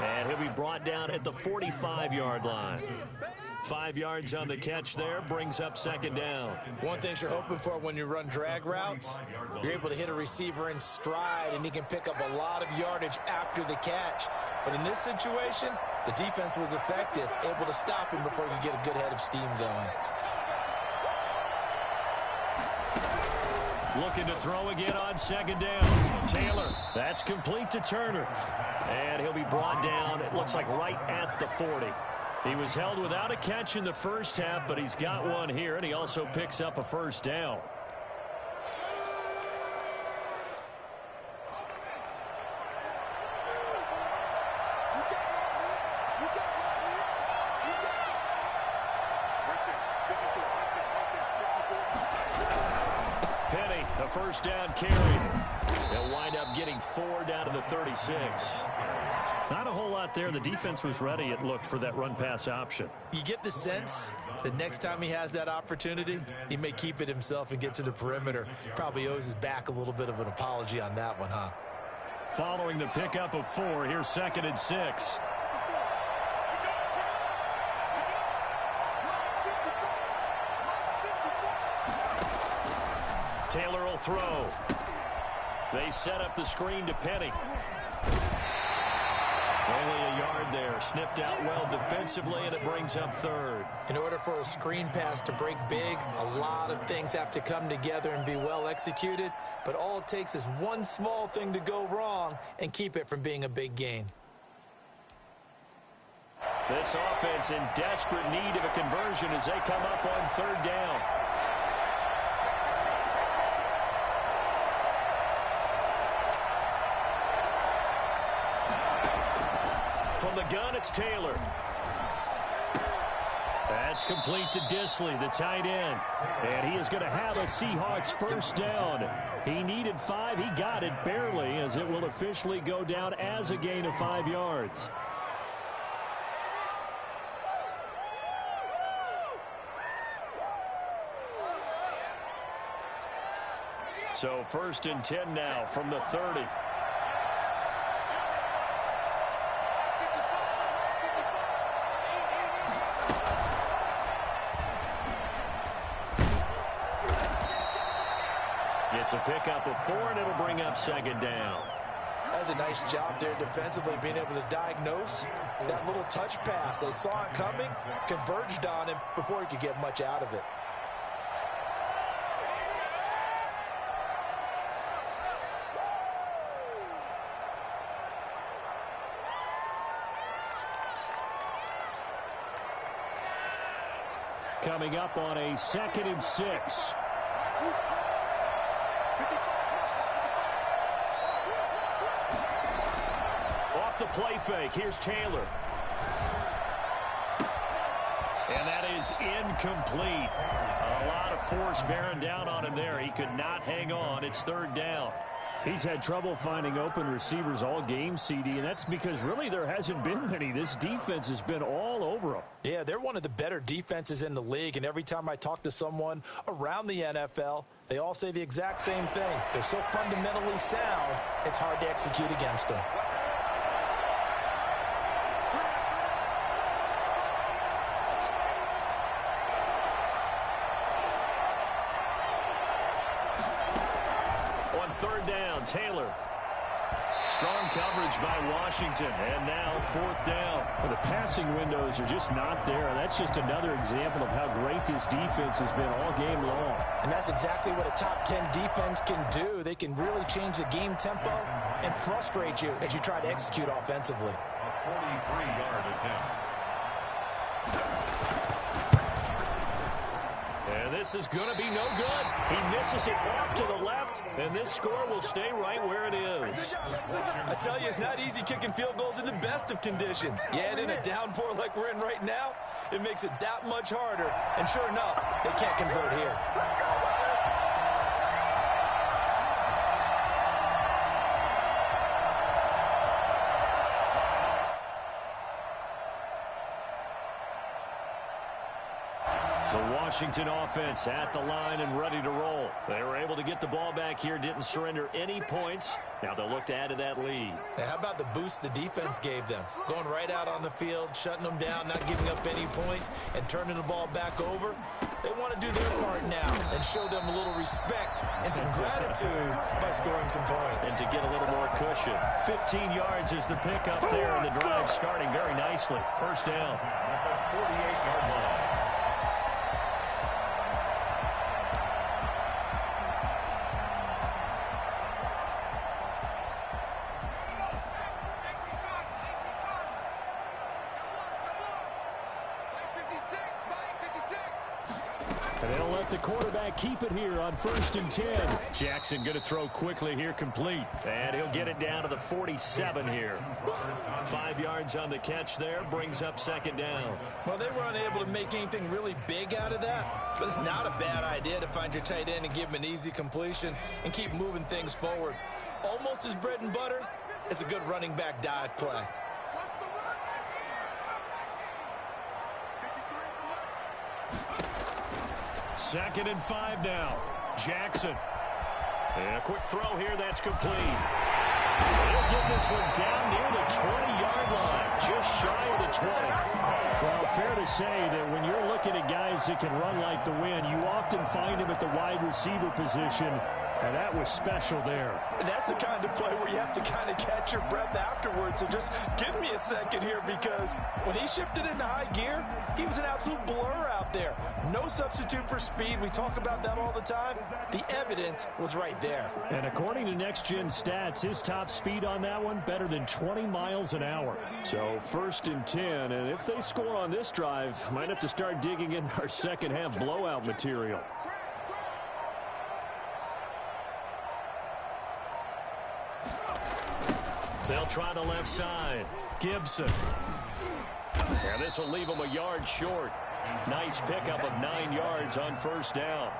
S2: And he'll be brought down at the 45-yard line. 5 yards on the catch there, brings up second down.
S3: One thing you're hoping for when you run drag routes, you're able to hit a receiver in stride, and he can pick up a lot of yardage after the catch. But in this situation, the defense was effective, able to stop him before he could get a good head of steam going.
S2: Looking to throw again on second down. Taylor, that's complete to Turner. And he'll be brought down, it looks like right at the 40. He was held without a catch in the first half, but he's got one here, and he also picks up a first down. First down carry. They'll wind up getting 4 down to the 36. Not a whole lot there. The defense was ready, it looked, for that run-pass option.
S3: You get the sense that next time he has that opportunity, he may keep it himself and get to the perimeter. Probably owes his back a little bit of an apology on that one, huh?
S2: Following the pickup of 4, here's 2nd and 6. Taylor will throw. They set up the screen to Penny. Only a yard there. Sniffed out well defensively, and it brings up 3rd.
S3: In order for a screen pass to break big, a lot of things have to come together and be well executed. But all it takes is one small thing to go wrong and keep it from being a big gain.
S2: This offense in desperate need of a conversion as they come up on 3rd down. From the gun, it's Taylor. That's complete to Disley, the tight end. And he is going to have a Seahawks first down. He needed 5. He got it barely, as it will officially go down as a gain of 5 yards. So 1st and 10 now from the 30. It's a pickup of 4, and it'll bring up second down.
S3: That's a nice job there defensively, being able to diagnose that little touch pass. They saw it coming, converged on him before he could get much out of it.
S5: Coming up on a 2nd and 6. Off the play fake. Here's Taylor. And that is incomplete. A lot of force bearing down on him there. He could not hang on. It's 3rd down. He's had trouble finding open receivers all game, CD, and that's because really there hasn't been many. This defense has been all over them.
S3: Yeah, they're one of the better defenses in the league, and every time I talk to someone around the NFL, they all say the exact same thing. They're so fundamentally sound, it's hard to execute against them.
S2: Taylor. Strong coverage by Washington, and now 4th down.
S5: Well, the passing windows are just not there. That's just another example of how great this defense has been all game long.
S3: And that's exactly what a top 10 defense can do. They can really change the game tempo and frustrate you as you try to execute offensively.
S4: A 43-yard attempt.
S2: And this is going to be no good. He misses it off to the left, and this score will stay right where it is.
S3: I tell you, it's not easy kicking field goals in the best of conditions. Yet in a downpour like we're in right now, it makes it that much harder. And sure enough, they can't convert here.
S2: Washington offense at the line and ready to roll. They were able to get the ball back here, didn't surrender any points. Now they'll look to add to that lead.
S3: Now, how about the boost the defense gave them? Going right out on the field, shutting them down, not giving up any points, and turning the ball back over. They want to do their part now and show them a little respect and some gratitude by scoring some points.
S2: And to get a little more cushion. 15 yards is the pickup there, and the drive starting very nicely. 1st down.
S4: At the 48-yard line.
S5: And they'll let the quarterback keep it here on 1st and 10.
S2: Jackson going to throw quickly here, complete. And he'll get it down to the 47 here. 5 yards on the catch there, brings up 2nd down.
S3: Well, they were unable to make anything really big out of that, but it's not a bad idea to find your tight end and give him an easy completion and keep moving things forward. Almost as bread and butter, it's a good running back dive play.
S2: Second and 5 now. Jackson. And a quick throw here, that's complete. They'll get this one down near the 20-yard line, just shy of the 20.
S5: Well, fair to say that when you're looking at guys that can run like the wind, you often find them at the wide receiver position, and that was special there.
S3: And that's the kind of play where you have to kind of catch your breath afterwards. So just give me a second here, because when he shifted into high gear, he was an absolute blur out there. No substitute for speed. We talk about that all the time. The evidence was right there.
S5: And according to Next Gen Stats, his top speed on that one, better than 20 miles an hour. So 1st and 10, and if they score on this drive, might have to start digging in our second half blowout material.
S2: They'll try the left side. Gibson. And this will leave him a yard short. Nice pickup of 9 yards on 1st down.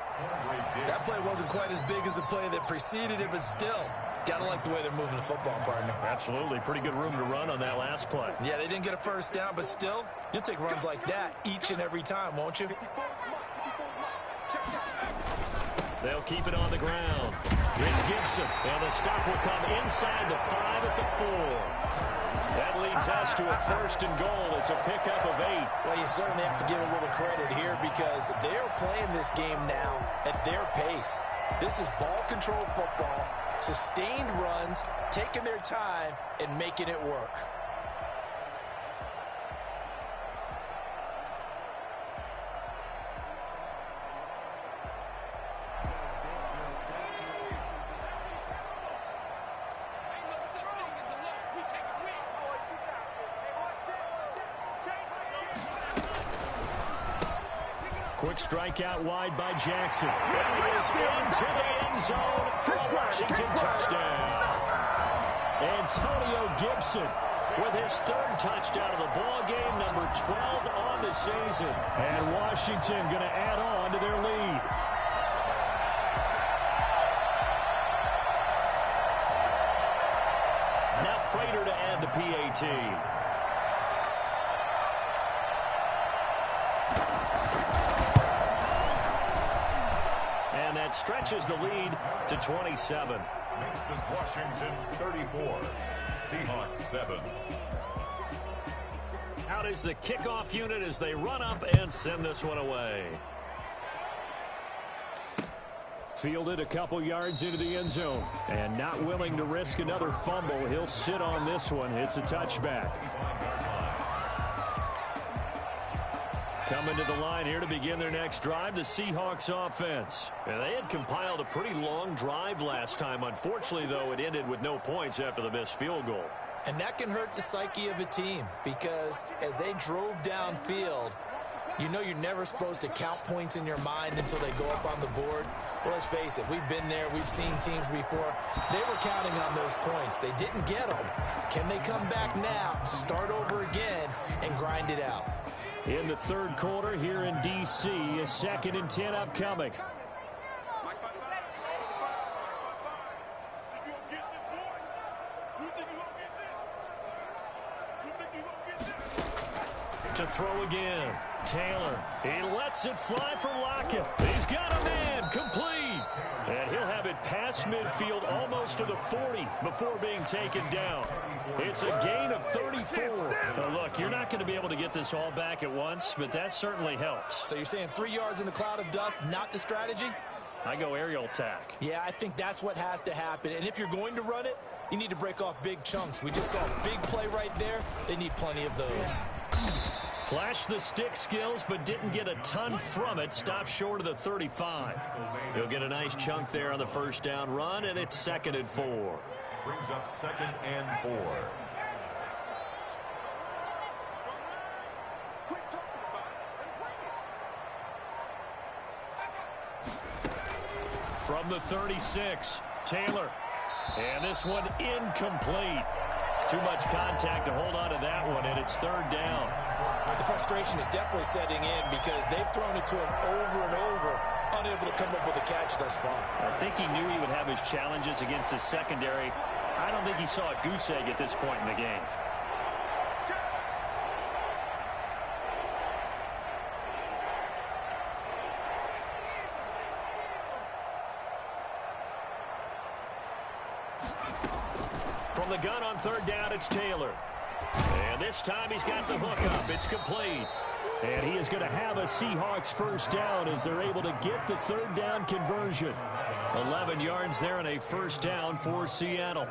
S3: That play wasn't quite as big as the play that preceded it, but still, gotta like the way they're moving the football, partner.
S2: Absolutely. Pretty good room to run on that last play.
S3: Yeah, they didn't get a 1st down, but still, you'll take runs like that each and every time, won't you?
S2: They'll keep it on the ground. It's Gibson, and the stop will come inside the 5 at the 4. That leads us to a 1st and goal. It's a pickup of 8.
S3: Well, you certainly have to give a little credit here, because they're playing this game now at their pace. This is ball control football, sustained runs, taking their time, and making it work.
S2: Quick strikeout wide by Jackson. And he is into the end zone for a Washington touchdown. Antonio Gibson with his third touchdown of the ball game, number 12 on the season. And Washington going to add on to their lead. Now Prater to add the PAT. And that stretches the lead to 27.
S4: Makes this Washington 34, Seahawks 7.
S2: Out is the kickoff unit as they run up and send this one away. Fielded a couple yards into the end zone. And not willing to risk another fumble. He'll sit on this one. It's a touchback. Coming to the line here to begin their next drive, the Seahawks offense. And they had compiled a pretty long drive last time. Unfortunately, though, it ended with no points after the missed field goal.
S3: And that can hurt the psyche of a team because as they drove downfield, you know you're never supposed to count points in your mind until they go up on the board. Well, let's face it, we've been there. We've seen teams before. They were counting on those points. They didn't get them. Can they come back now, start over again, and grind it out?
S2: In the third quarter here in D.C., a 2nd and 10 upcoming. To throw again. Taylor, he lets it fly for Lockett. He's got a man, complete. And he'll have it past midfield almost to the 40 before being taken down. It's a gain of 34. Now look, you're not going to be able to get this all back at once, but that certainly helps.
S3: So you're saying 3 yards in a cloud of dust, not the strategy?
S2: I go aerial attack.
S3: Yeah, I think that's what has to happen. And if you're going to run it, you need to break off big chunks. We just saw a big play right there. They need plenty of those.
S2: Flashed the stick skills, but didn't get a ton from it. Stopped short of the 35. He'll get a nice chunk there on the first down run, and it's 2nd and 4.
S4: Brings up 2nd and 4.
S2: From the 36, Taylor. And this one incomplete. Too much contact to hold on to that one, and it's 3rd down.
S3: The frustration is definitely setting in because they've thrown it to him over and over, unable to come up with a catch thus far.
S2: I think he knew he would have his challenges against his secondary. I don't think he saw a goose egg at this point in the game. From the gun on 3rd down, it's Taylor. And this time he's got the hook up. It's complete. And he is going to have a Seahawks first down as they're able to get the 3rd down conversion. 11 yards there and a first down for Seattle.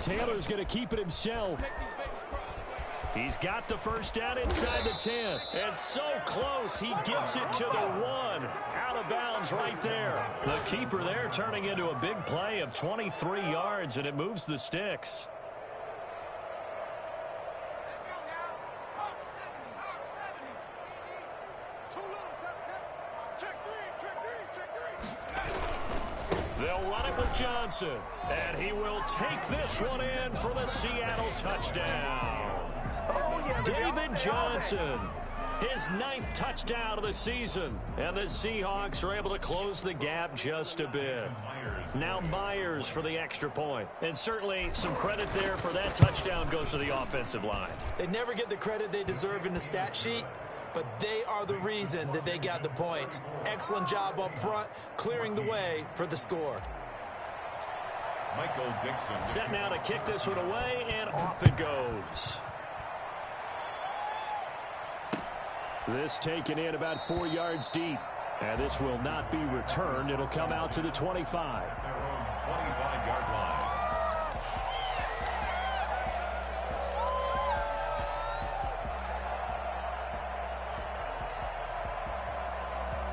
S2: Taylor's going to keep it himself. He's got the first down inside the 10. And so close, he gets it to the 1. Out of bounds right there. The keeper there turning into a big play of 23 yards, and it moves the sticks. They'll run it with Johnson. And he will take this one in for the Seattle touchdown. David Johnson, his 9th touchdown of the season. And the Seahawks are able to close the gap just a bit. Now Myers for the extra point. And certainly some credit there for that touchdown goes to the offensive line.
S3: They never get the credit they deserve in the stat sheet, but they are the reason that they got the points. Excellent job up front, clearing the way for the score.
S4: Michael Dixon.
S2: Set now to kick this one away, and off it goes. This taken in about 4 yards deep. And this will not be returned. It'll come out to the 25.
S4: Their own 25-yard line.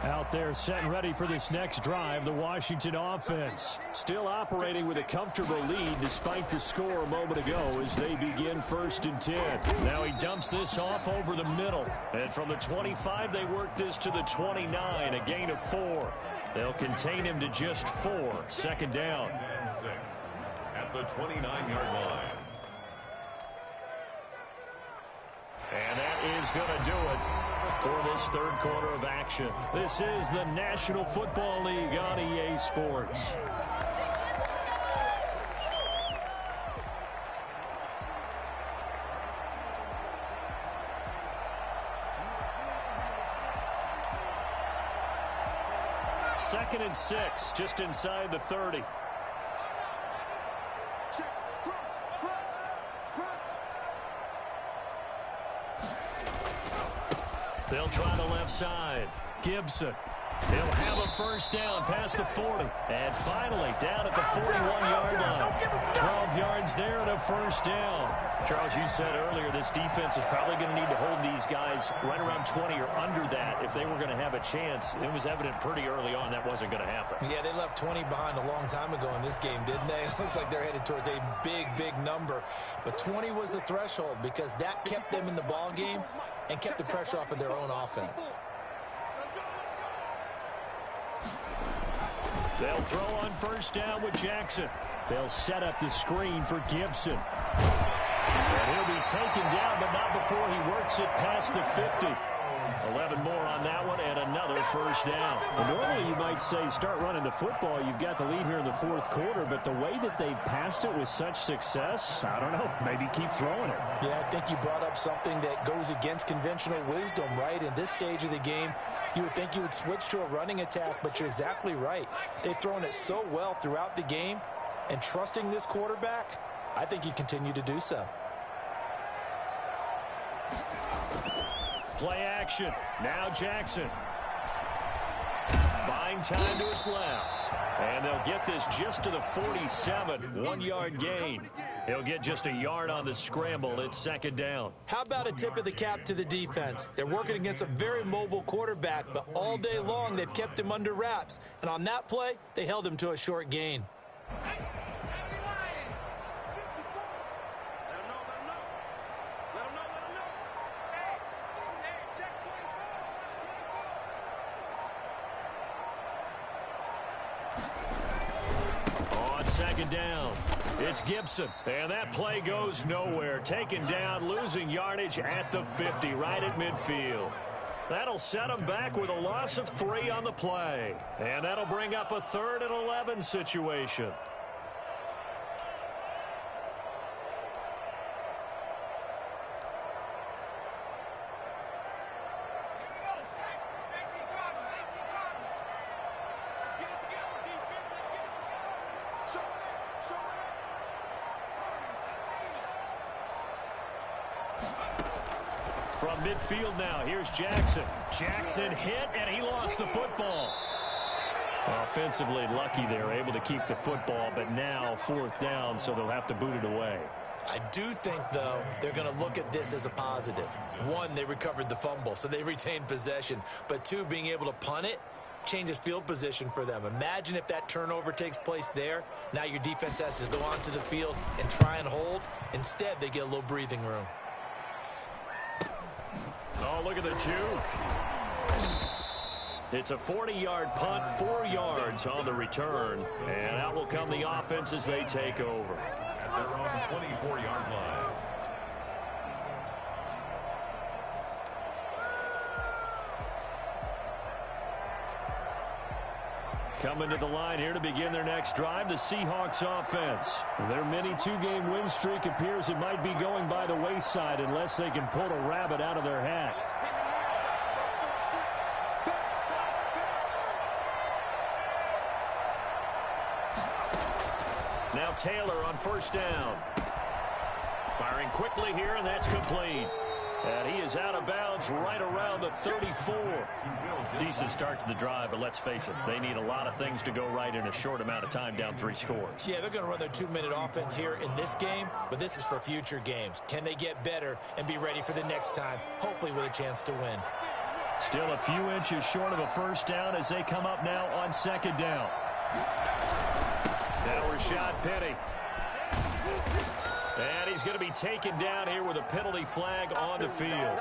S2: Out there set and ready for this next drive, the Washington offense. Still operating with a comfortable lead despite the score a moment ago as they begin 1st and 10. Now he dumps this off over the middle. And from the 25, they work this to the 29, a gain of 4. They'll contain him to just 4. 2nd down.
S4: And 6 at the 29-yard line.
S2: And that is going to do it for this 3rd quarter of action. This is the National Football League on EA Sports. Second and 6, just inside the 30. They'll try the left side. Gibson. He'll have a 1st down past the 40. And finally down at the 41-yard line. 12 yards there and a 1st down. Charles, you said earlier this defense is probably going to need to hold these guys right around 20 or under that if they were going to have a chance. It was evident pretty early on that wasn't going to happen.
S3: Yeah, they left 20 behind a long time ago in this game, didn't they? It looks like they're headed towards a big, big number. But 20 was the threshold because that kept them in the ball game and kept the pressure off of their own offense.
S2: They'll throw on 1st down with Jackson. They'll set up the screen for Gibson. And he'll be taken down, but not before he works it past the 50. 11 more on that one, and another 1st down. Well, normally you might say start running the football. You've got the lead here in the 4th quarter, but the way that they've passed it with such success, I don't know, maybe keep throwing it.
S3: Yeah, I think you brought up something that goes against conventional wisdom, right? In this stage of the game, you would think you would switch to a running attack, but you're exactly right. They've thrown it so well throughout the game, and trusting this quarterback, I think you continue to do so.
S2: Play action. Now Jackson. Buying time to his left. And they'll get this just to the 47. 1-yard gain. He'll get just a yard on the scramble. It's 2nd down.
S3: How about a tip of the cap to the defense? They're working against a very mobile quarterback, but all day long they've kept him under wraps. And on that play, they held him to a short gain.
S2: On 2nd down, it's Gibson. And that play goes nowhere. Taken down, losing yardage at the 50, right at midfield. That'll set him back with a loss of 3 on the play. And that'll bring up a 3rd and 11 situation. From midfield now, here's Jackson. Jackson hit, and he lost the football. Offensively lucky they're able to keep the football, but now 4th down, so they'll have to boot it away.
S3: I do think, though, they're going to look at this as a positive. 1, they recovered the fumble, so they retained possession. But 2, being able to punt it changes field position for them. Imagine if that turnover takes place there. Now your defense has to go onto the field and try and hold. Instead, they get a little breathing room.
S2: Oh, look at the juke. It's a 40-yard punt, 4 yards on the return. And out will come the offense as they take over.
S4: At their own 24-yard line.
S2: Coming to the line here to begin their next drive, the Seahawks offense. Their mini 2-game win streak appears it might be going by the wayside unless they can pull a rabbit out of their hat. Now Taylor on first down. Firing quickly here, and that's complete. And he is out of bounds right around the 34. Decent start to the drive, but let's face it, they need a lot of things to go right in a short amount of time, down 3 scores.
S3: Yeah, they're going to run their 2-minute offense here in this game, but this is for future games. Can they get better and be ready for the next time, hopefully with a chance to win?
S2: Still a few inches short of a first down as they come up now on second down. Now Rashad Penny. And he's going to be taken down here with a penalty flag on the field.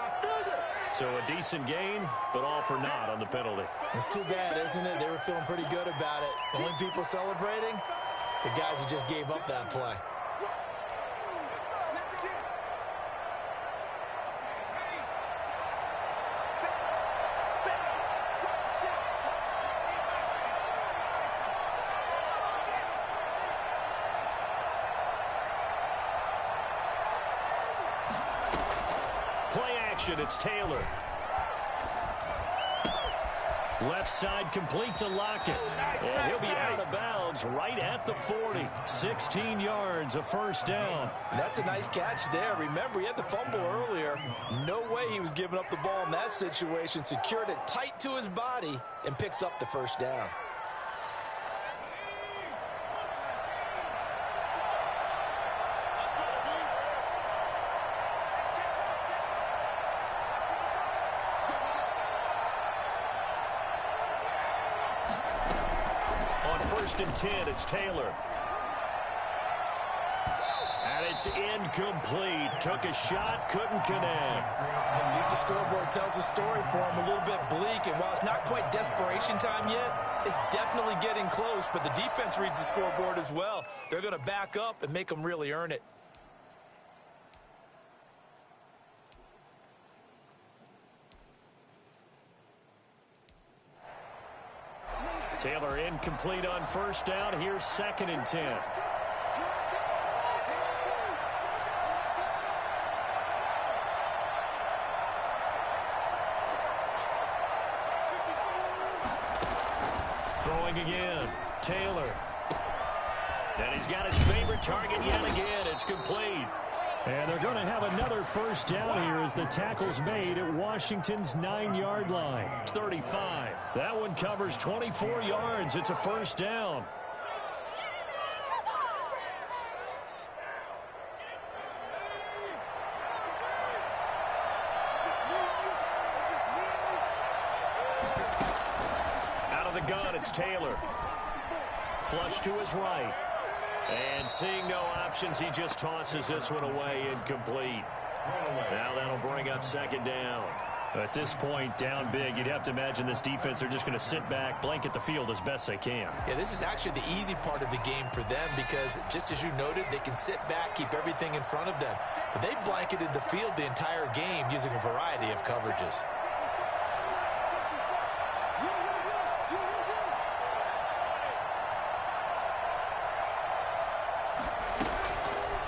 S2: So a decent gain, but all for naught on the penalty.
S3: It's too bad, isn't it? They were feeling pretty good about it. The only people celebrating, the guys who just gave up that play.
S2: It's Taylor. Left side complete to Lockett. And he'll be out of bounds right at the 40. 16 yards, a first down.
S3: That's a nice catch there. Remember, he had the fumble earlier. No way he was giving up the ball in that situation. Secured it tight to his body and picks up the first down.
S2: And 10, it's Taylor. And it's incomplete. Took a shot, couldn't connect.
S3: The scoreboard tells a story for him, a little bit bleak, and while it's not quite desperation time yet, it's definitely getting close, but the defense reads the scoreboard as well. They're going to back up and make them really earn it.
S2: Taylor incomplete on first down. Here's second and 10. Throwing again. Taylor. And he's got his favorite target yet again. It's complete. And they're going to have another first down here as the tackle's made at Washington's 9-yard line. 35. That one covers 24 yards. It's a first down. Out of the gun, it's Taylor. Flush to his right. And seeing no options, he just tosses this one away, incomplete. Now that'll bring up second down. At this point, down big, you'd have to imagine this defense, they're just going to sit back, blanket the field as best they can.
S3: Yeah, this is actually the easy part of the game for them because, just as you noted, they can sit back, keep everything in front of them. But they blanketed the field the entire game using a variety of coverages.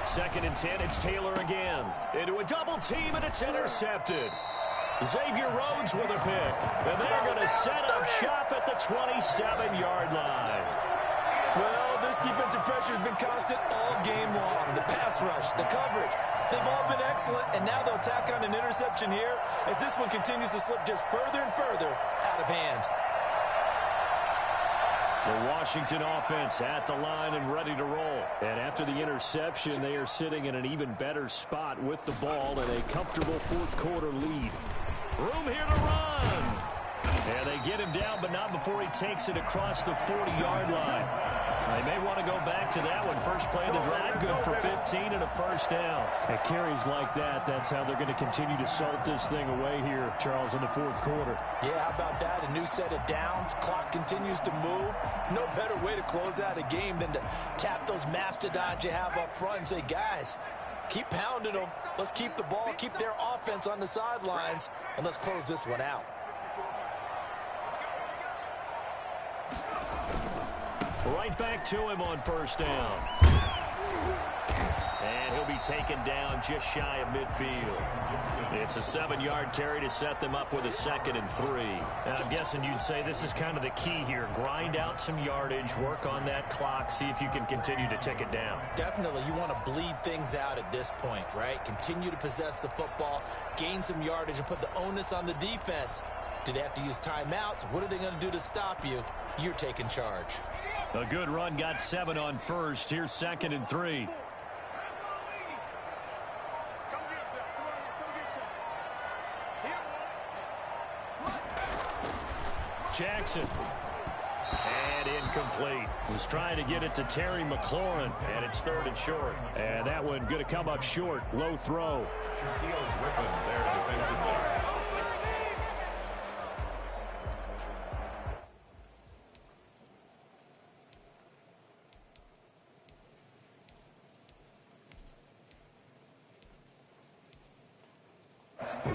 S2: Second and 10, it's Taylor again. Into a double team, and it's intercepted. Xavier Rhodes with a pick. And they're going to set up shop at the 27-yard line.
S3: Well, this defensive pressure has been constant all game long. The pass rush, the coverage, they've all been excellent, and now they'll tack on an interception here as this one continues to slip just further and further out of hand.
S2: The Washington offense at the line and ready to roll. And after the interception, they are sitting in an even better spot with the ball and a comfortable fourth-quarter lead. Room here to run. And they get him down, but not before he takes it across the 40-yard line. They may want to go back to that one. First play of the drive, good for 15 and a first down. At carries like that, that's how they're going to continue to salt this thing away here, Charles, in the fourth quarter.
S3: Yeah, how about that? A new set of downs. Clock continues to move. No better way to close out a game than to tap those mastodons you have up front and say, guys, keep pounding them. Let's keep the ball, keep their offense on the sidelines, and let's close this one out.
S2: Right back to him on first down. And he'll be taken down just shy of midfield. It's a 7-yard carry to set them up with a 2nd and 3.
S5: And I'm guessing you'd say this is kind of the key here. Grind out some yardage, work on that clock, see if you can continue to tick it down.
S3: Definitely, you want to bleed things out at this point, right? Continue to possess the football, gain some yardage, and put the onus on the defense. Do they have to use timeouts? What are they going to do to stop you? You're taking charge.
S2: A good run, got 7 on first. Here's 2nd and 3. Jackson. And incomplete. Was trying to get it to Terry McLaurin, and it's 3rd and short. And that one going to come up short. Low throw.
S4: Sfdl's weapon there defensively.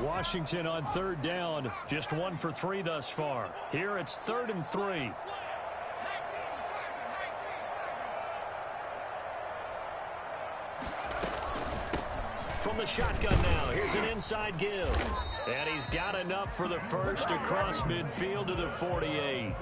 S2: Washington on 3rd down. Just 1 for 3 thus far. Here it's 3rd and 3. From the shotgun now, here's an inside give. And he's got enough for the first across midfield to the 48.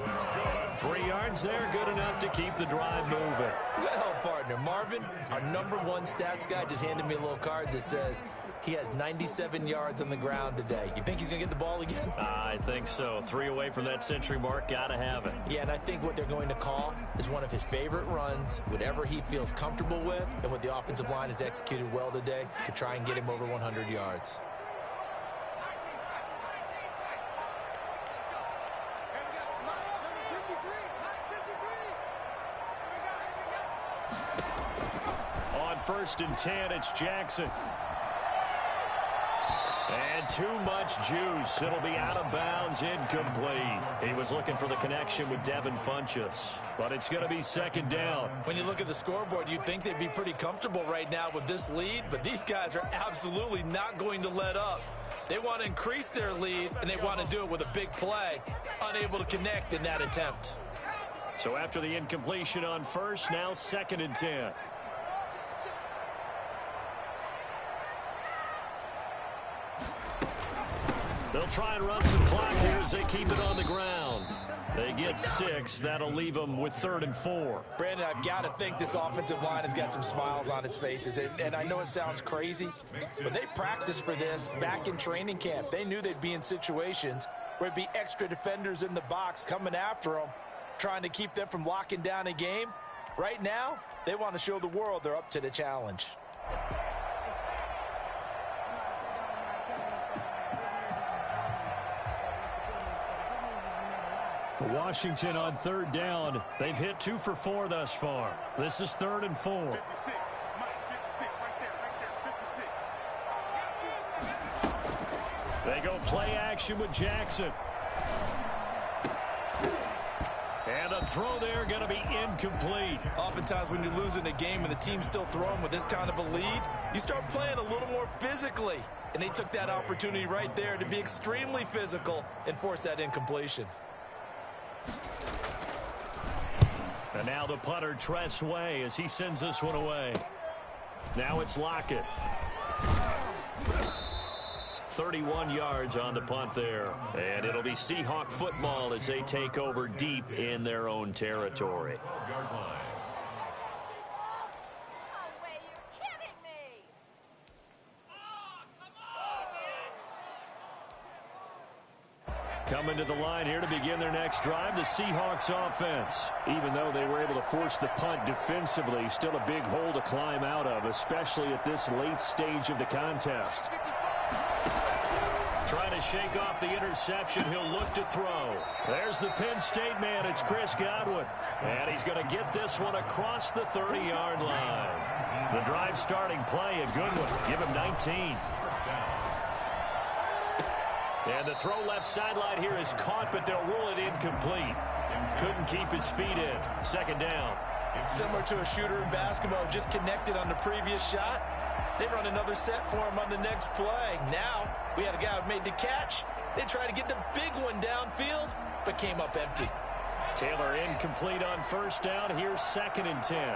S2: 3 yards there, good enough to keep the drive moving.
S3: Well, partner, Marvin, our #1 stats guy just handed me a little card that says he has 97 yards on the ground today. You think he's going to get the ball again?
S2: I think so. 3 away from that century mark. Got to have it.
S3: Yeah, and I think what they're going to call is one of his favorite runs, whatever he feels comfortable with, and what the offensive line has executed well today to try and get him over 100 yards.
S2: On 1st and 10, it's Jackson. And too much juice. It'll be out of bounds, incomplete. He was looking for the connection with Devin Funchess, but it's going to be 2nd down.
S3: When you look at the scoreboard, you'd think they'd be pretty comfortable right now with this lead, but these guys are absolutely not going to let up. They want to increase their lead, and they want to do it with a big play. Unable to connect in that attempt.
S2: So after the incompletion on 1st, now 2nd and 10. They'll try and run some clock here as they keep it on the ground. They get 6. That'll leave them with 3rd and 4.
S3: Brandon, I've got to think this offensive line has got some smiles on its faces. And I know it sounds crazy, but they practiced for this back in training camp. They knew they'd be in situations where it'd be extra defenders in the box coming after them, trying to keep them from locking down a game. Right now, they want to show the world they're up to the challenge.
S2: Washington on 3rd down. They've hit 2 for 4 thus far. This is 3rd and 4.
S6: 56. Right there, 56.
S2: They go play action with Jackson. And a throw there going to be incomplete.
S3: Oftentimes when you're losing a game and the team's still throwing with this kind of a lead, you start playing a little more physically. And they took that opportunity right there to be extremely physical and force that incompletion.
S2: And now the punter, Tress Way, as he sends this one away. Now it's Lockett. 31 yards on the punt there. And it'll be Seahawk football as they take over deep in their own territory. Coming to the line here to begin their next drive, the Seahawks offense. Even though they were able to force the punt defensively, still a big hole to climb out of, especially at this late stage of the contest. Trying to shake off the interception, he'll look to throw. There's the Penn State man, it's Chris Godwin. And he's going to get this one across the 30-yard line. The drive starting play, a good one. Give him 19. And the throw left sideline here is caught, but they'll rule it incomplete. Couldn't keep his feet in. 2nd down.
S3: Similar to a shooter in basketball, just connected on the previous shot. They run another set for him on the next play. Now, we had a guy who made the catch. They tried to get the big one downfield, but came up empty.
S2: Taylor incomplete on 1st down. Here's 2nd and 10.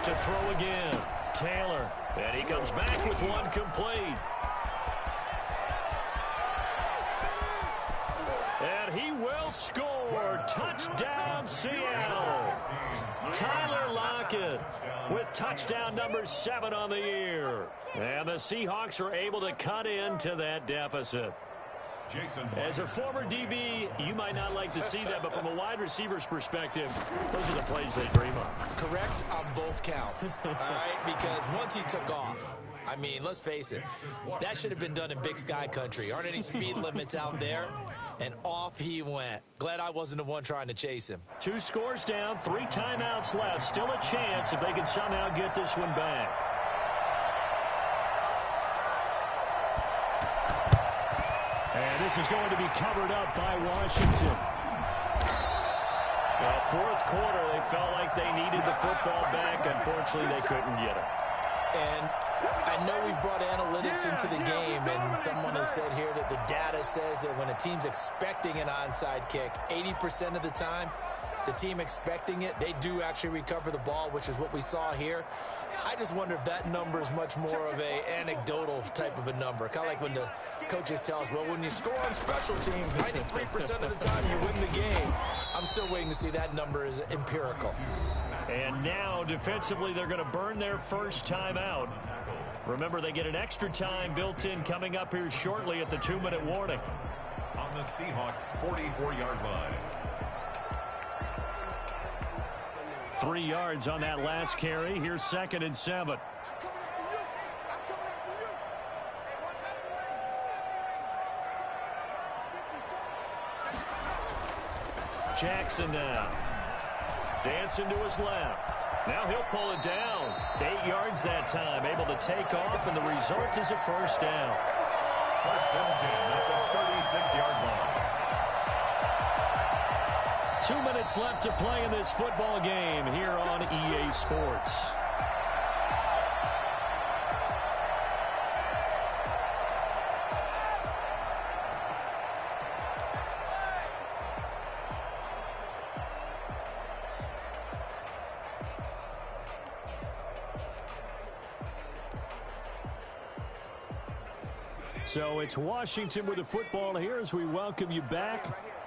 S2: To throw again, Taylor. And he comes back with one complete. And he will score. Touchdown, Seattle. Tyler Lockett with touchdown number 7 on the year. And the Seahawks are able to cut into that deficit. As a former DB, you might not like to see that, but from a wide receiver's perspective, those are the plays they dream of.
S3: Correct on both counts, all right? Because once he took off, I mean, let's face it, that should have been done in Big Sky country. Aren't any speed limits out there? And off he went. Glad I wasn't the one trying to chase him.
S2: 2 scores down, 3 timeouts left. Still a chance if they can somehow get this one back. And this is going to be covered up by Washington. Well, fourth quarter, they felt like they needed the football back. Unfortunately, they couldn't get it.
S3: And I know we brought analytics into the game, and someone has said here that the data says that when a team's expecting an onside kick, 80% of the time, the team expecting it, they do actually recover the ball, which is what we saw here. I just wonder if that number is much more of a anecdotal type of a number. Kind of like when the coaches tell us, well, when you score on special teams, 93% of the time you win the game. I'm still waiting to see that number is empirical.
S2: And now, defensively, they're going to burn their first timeout. Remember, they get an extra time built in coming up here shortly at the 2-minute warning.
S4: On the Seahawks' 44-yard line.
S2: 3 yards on that last carry. Here's 2nd and 7. Jackson now. Dancing to his left. Now he'll pull it down. 8 yards that time. Able to take off, and the result is a first down.
S4: First and 10 at the 36-yard line.
S2: 2 minutes left to play in this football game here on EA Sports. So it's Washington with the football here as we welcome you back.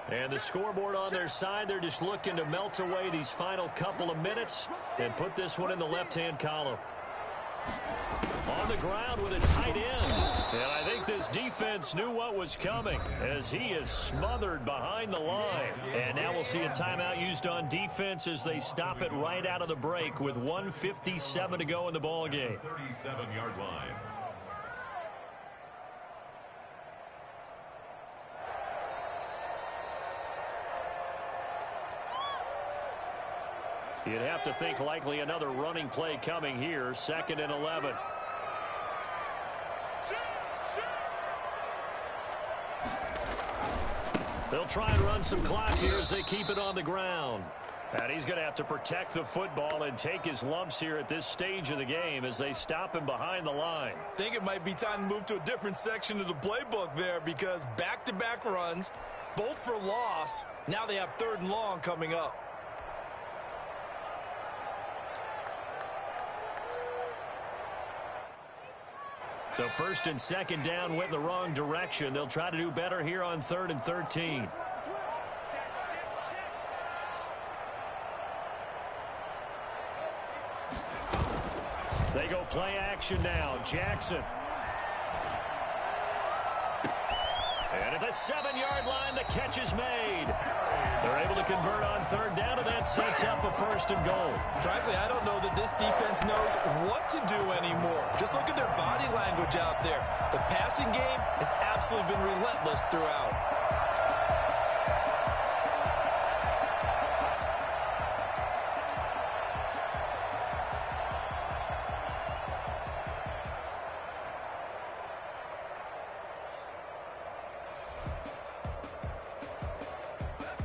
S2: And the scoreboard on their side, they're just looking to melt away these final couple of minutes and put this one in the left-hand column. On the ground with a tight end. And I think this defense knew what was coming as he is smothered behind the line. And now we'll see a timeout used on defense as they stop it right out of the break with 1:57 to go in the ball game.
S4: 37-yard line.
S2: You'd have to think likely another running play coming here. 2nd and 11. They'll try and run some clock here as they keep it on the ground. And he's going to have to protect the football and take his lumps here at this stage of the game as they stop him behind the line.
S3: I think it might be time to move to a different section of the playbook there because back-to-back runs, both for loss. Now they have 3rd and long coming up.
S2: So 1st and 2nd down went the wrong direction. They'll try to do better here on 3rd and 13. They go play action now. Jackson. And at the 7-yard line, the catch is made. They're able to convert on 3rd down, and that sets up a 1st and goal.
S3: Frankly, I don't know that this defense knows what to do anymore. Just look at their body language out there. The passing game has absolutely been relentless throughout.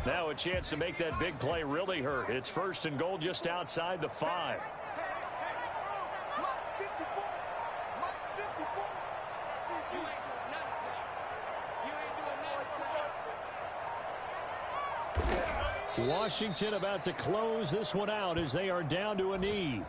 S2: Now a chance to make that big play really hurt. It's 1st and goal just outside the 5. Washington about to close this one out as they are down to a knee.